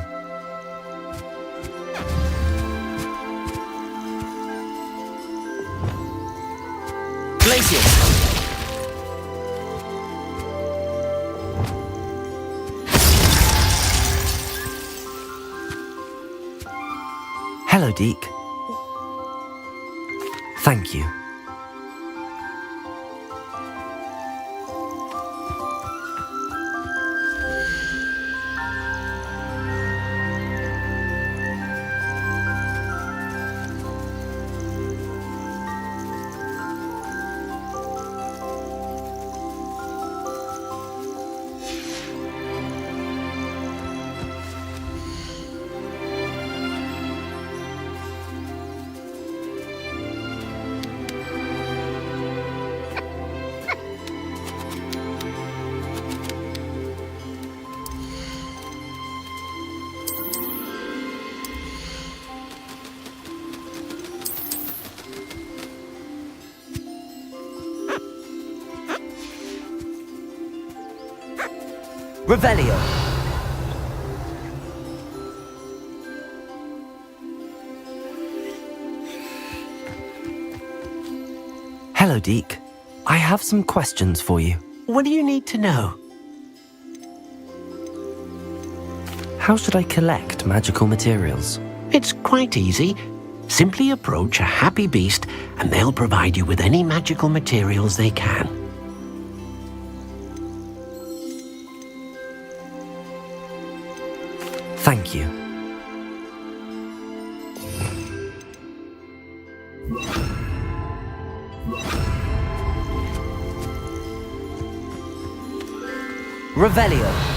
Glacius! Hello, Deke. Thank you. Revelio. Hello, Deke. I have some questions for you. What do you need to know? How should I collect magical materials? It's quite easy. Simply approach a happy beast and they'll provide you with any magical materials they can. Thank you. Revelio.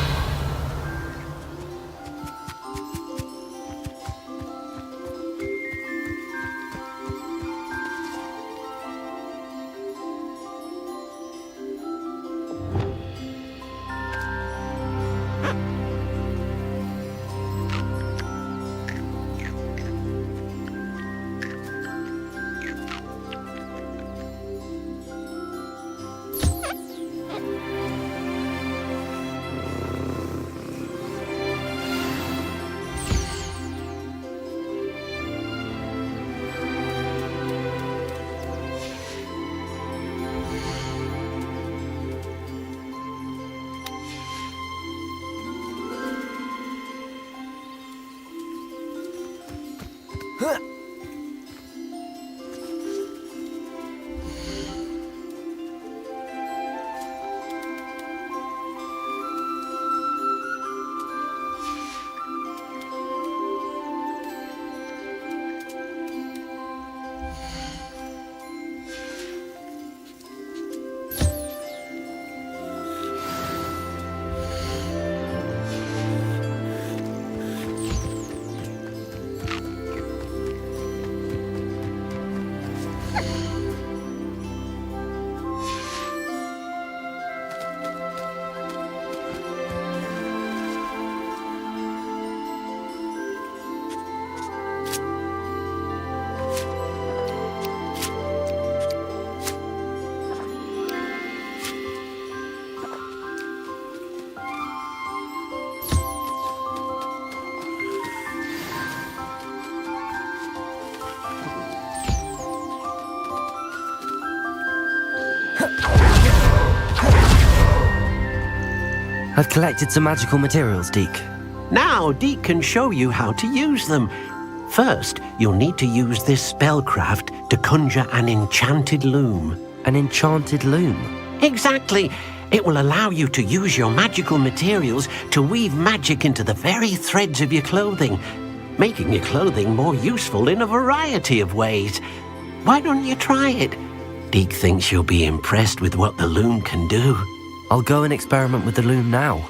I've collected some magical materials, Deke. Now, Deke can show you how to use them. First, you'll need to use this spellcraft to conjure an enchanted loom. An enchanted loom? Exactly. It will allow you to use your magical materials to weave magic into the very threads of your clothing, making your clothing more useful in a variety of ways. Why don't you try it? Deke thinks you'll be impressed with what the loom can do. I'll go and experiment with the loom now.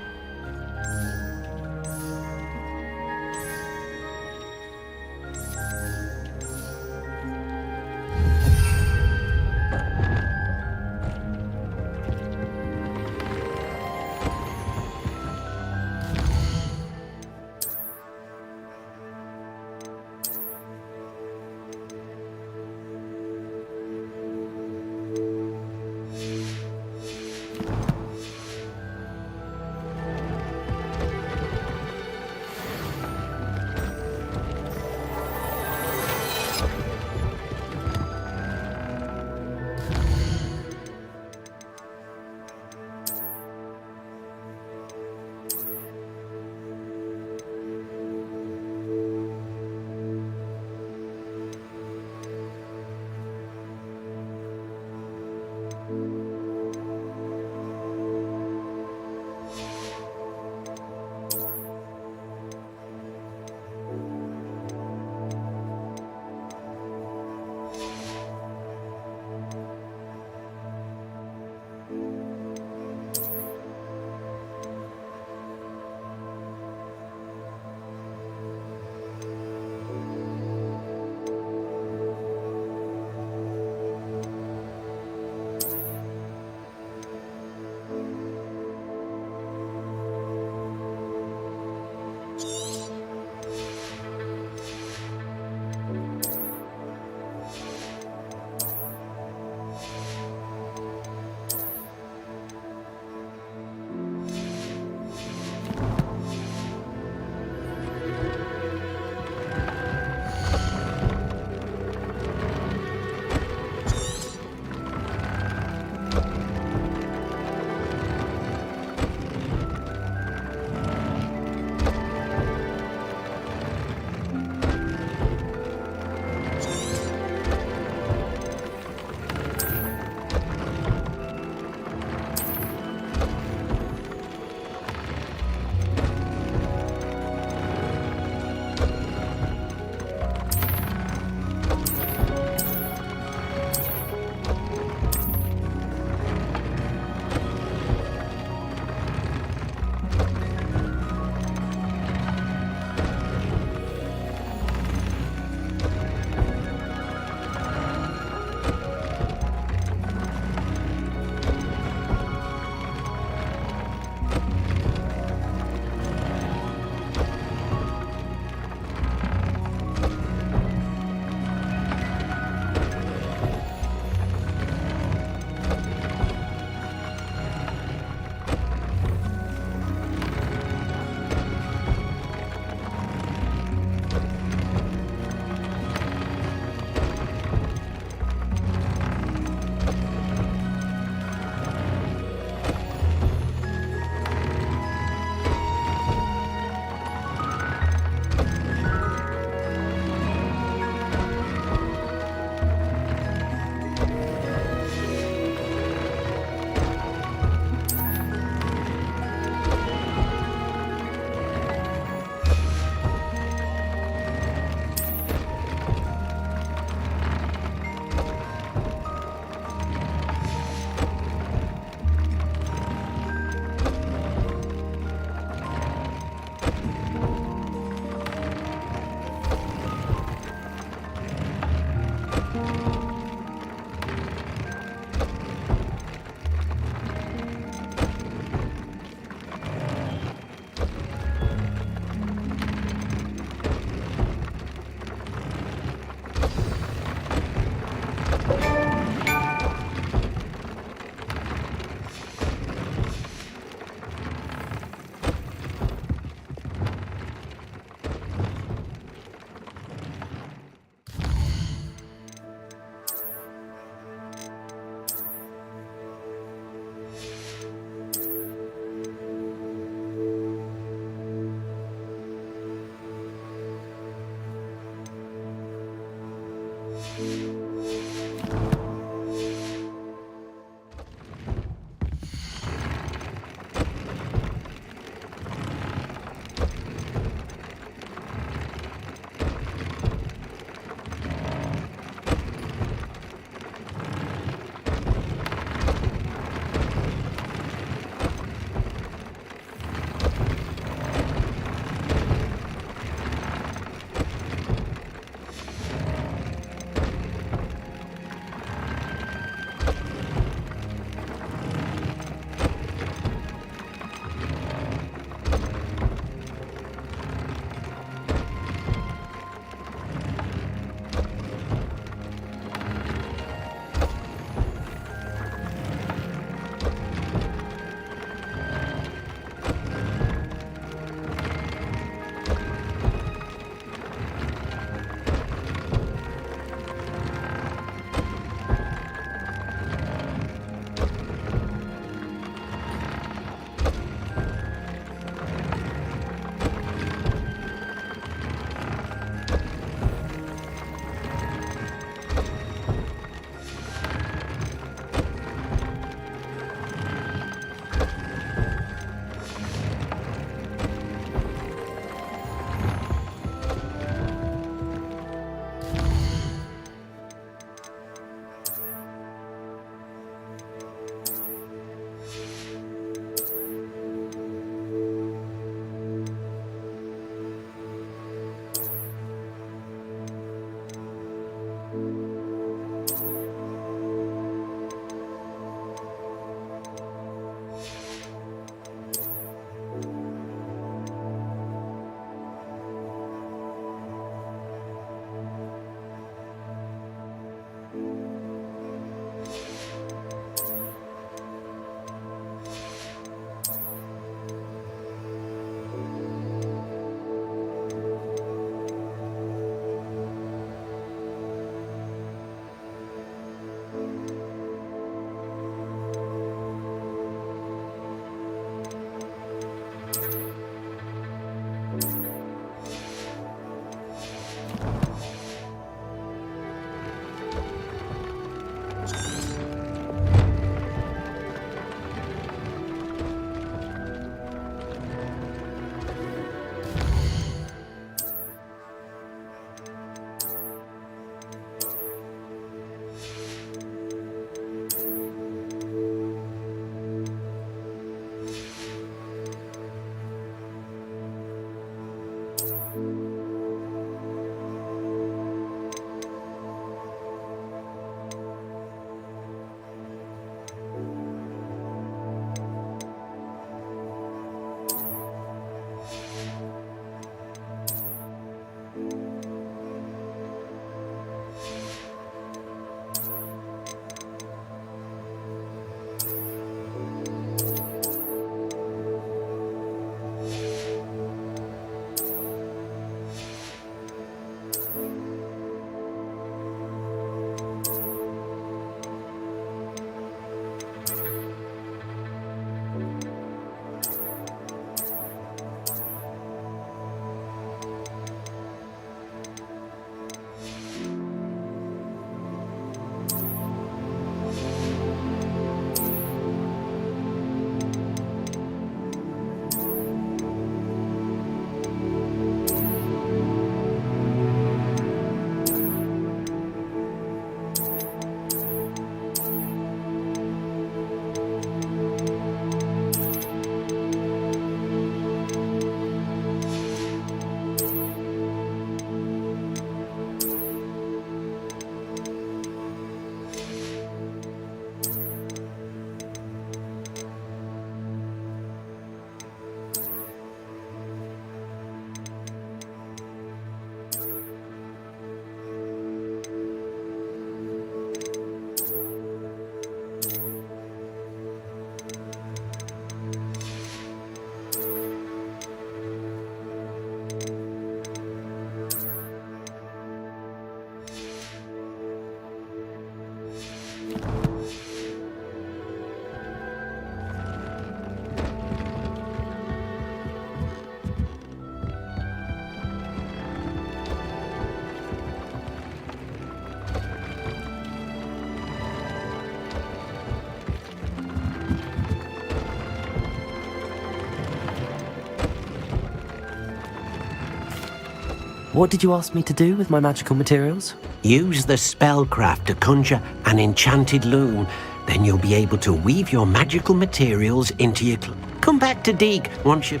What did you ask me to do with my magical materials? Use the spellcraft to conjure an enchanted loom. Then you'll be able to weave your magical materials into your... Come back to Deke once you...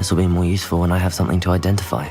This will be more useful when I have something to identify.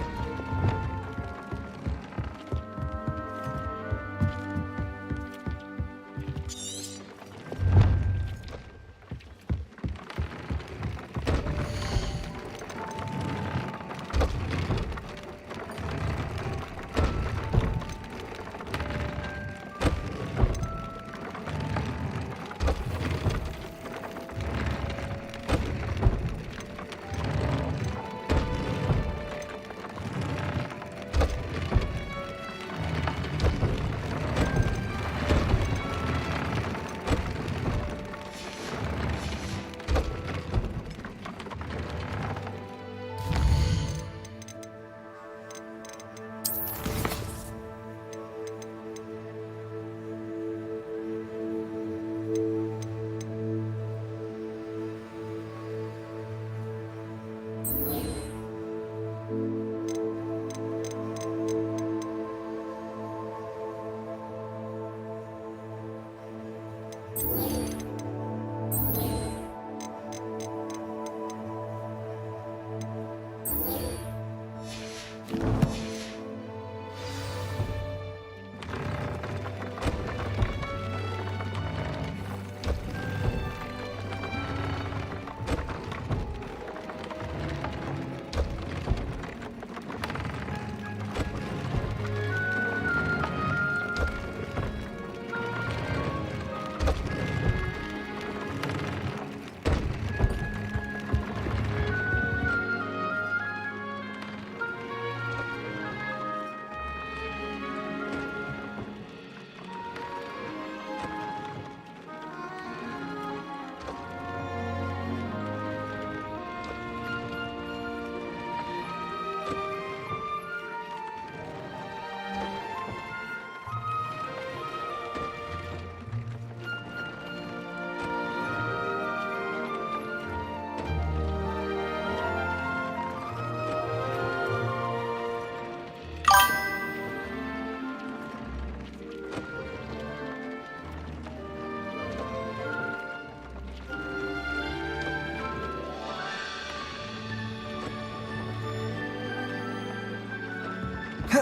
That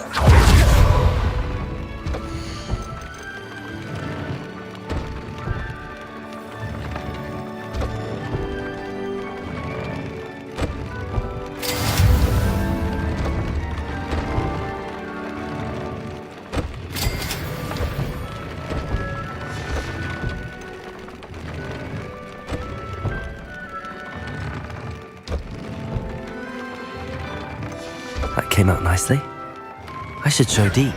came out nicely. I should show Deke.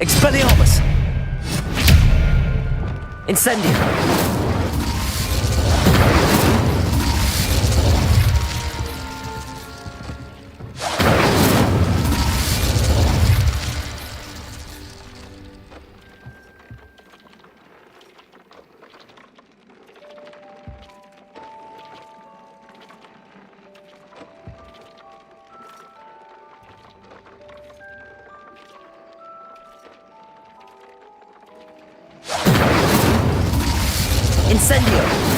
Expelliarmus! Incendium! Incendio!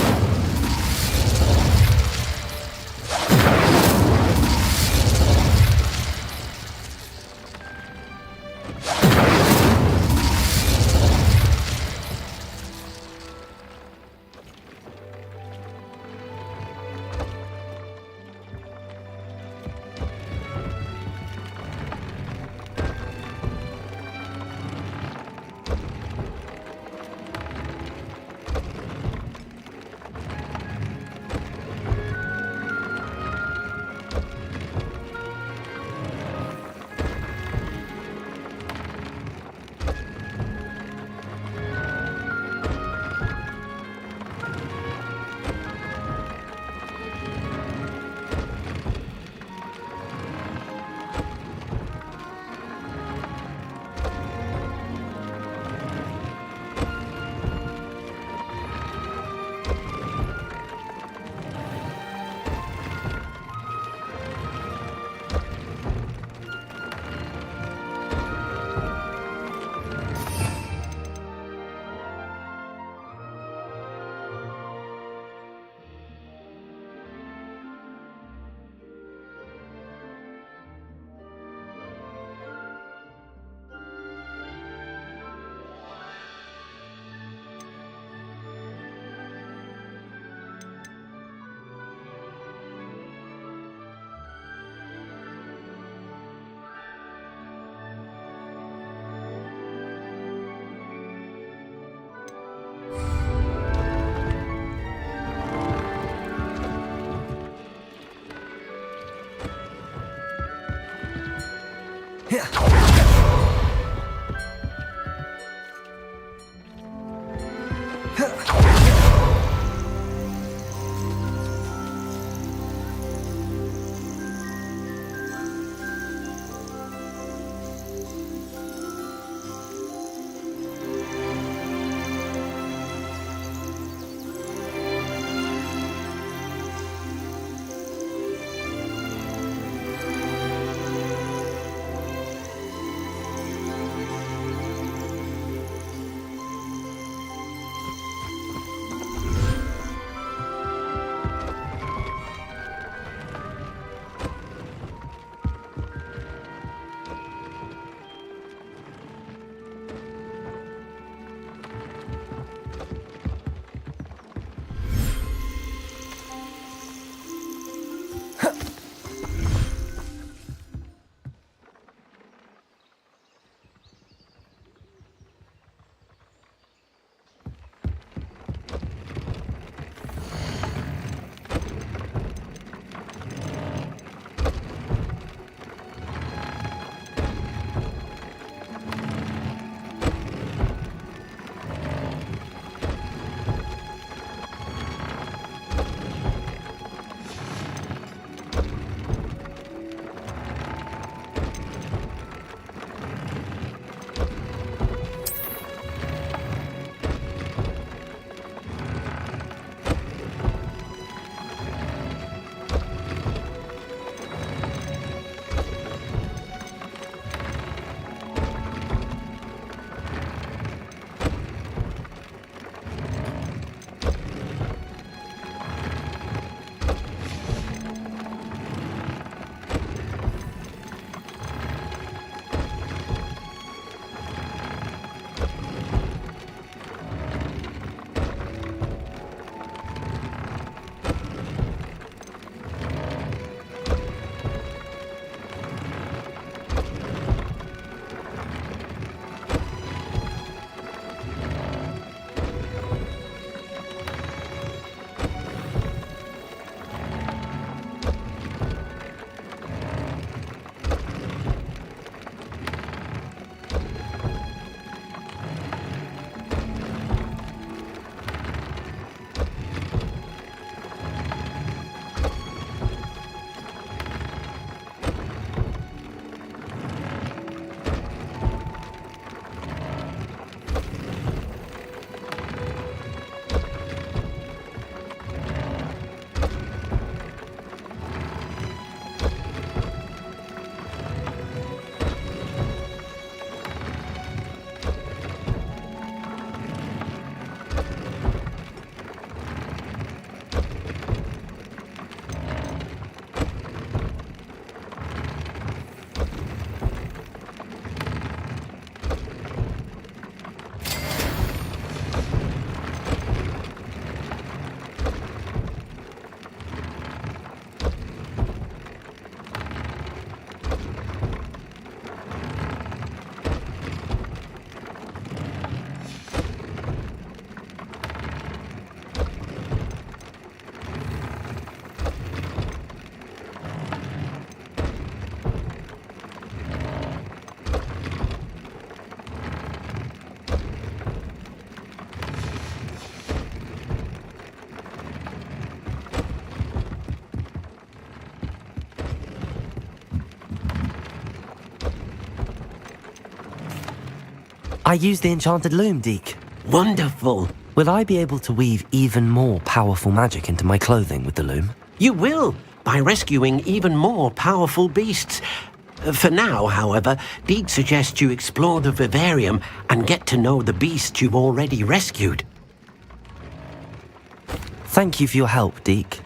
I use the enchanted loom, Deke. Wonderful. Will I be able to weave even more powerful magic into my clothing with the loom? You will, by rescuing even more powerful beasts. For now, however, Deke suggests you explore the vivarium and get to know the beasts you've already rescued. Thank you for your help, Deke.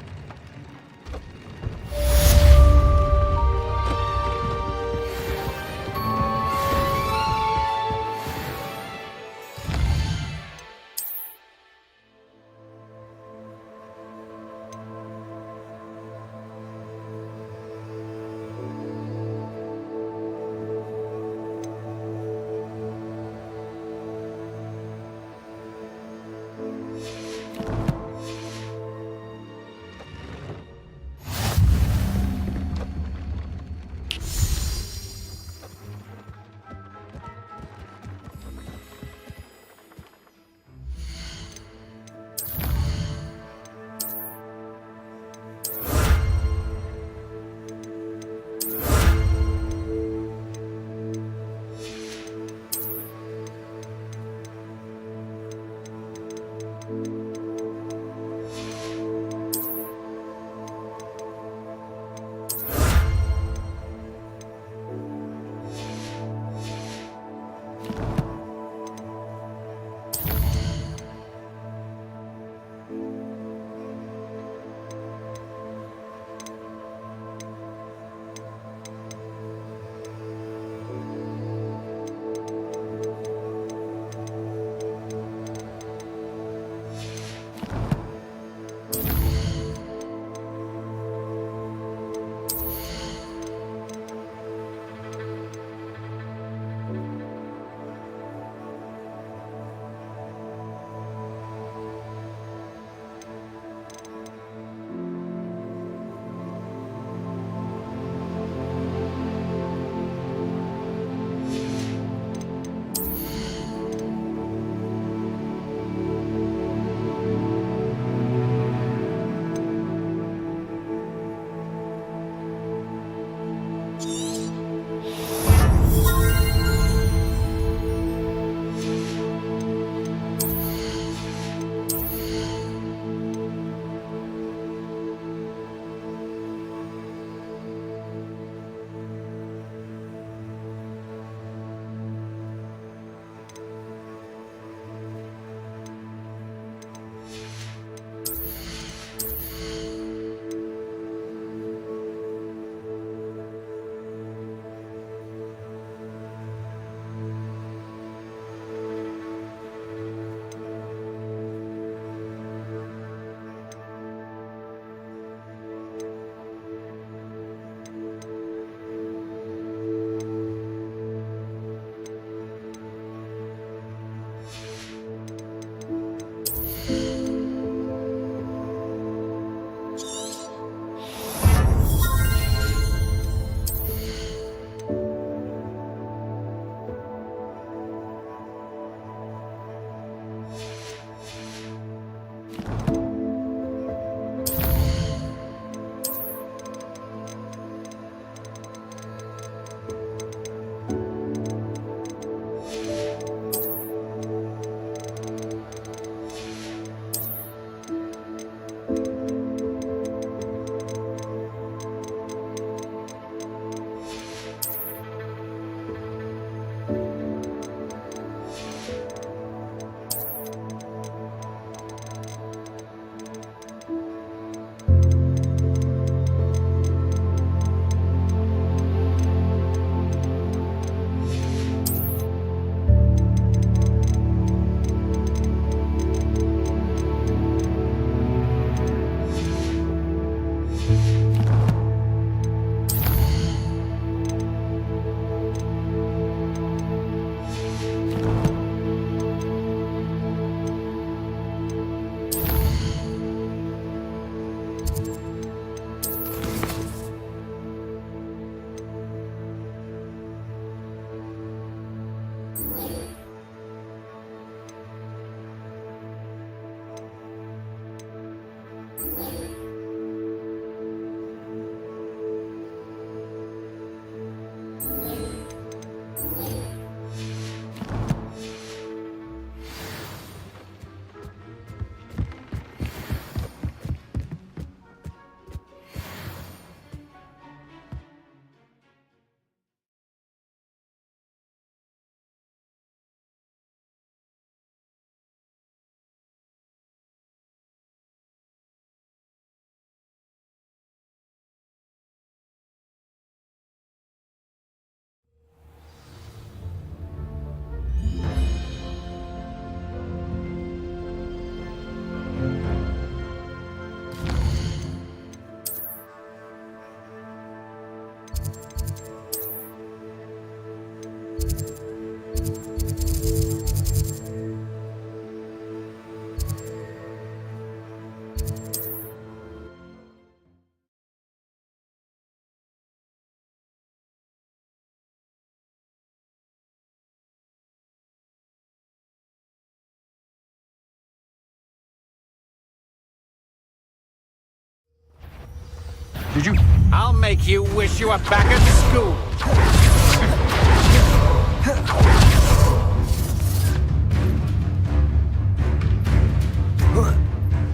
Did you? I'll make you wish you were back at school.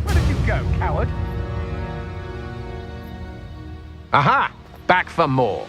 Where did you go, coward? Aha! Back for more.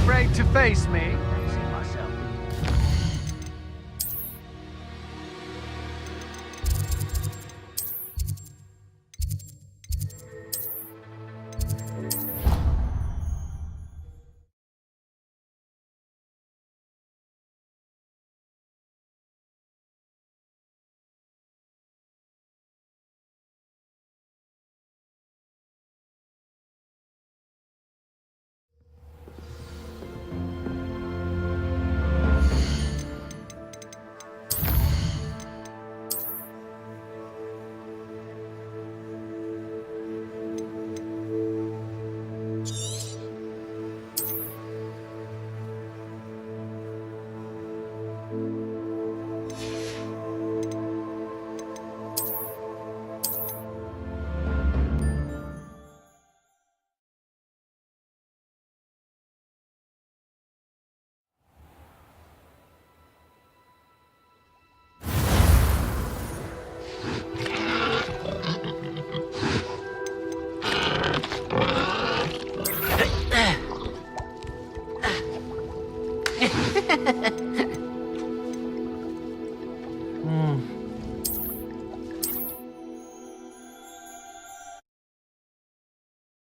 Afraid to face me? I see myself.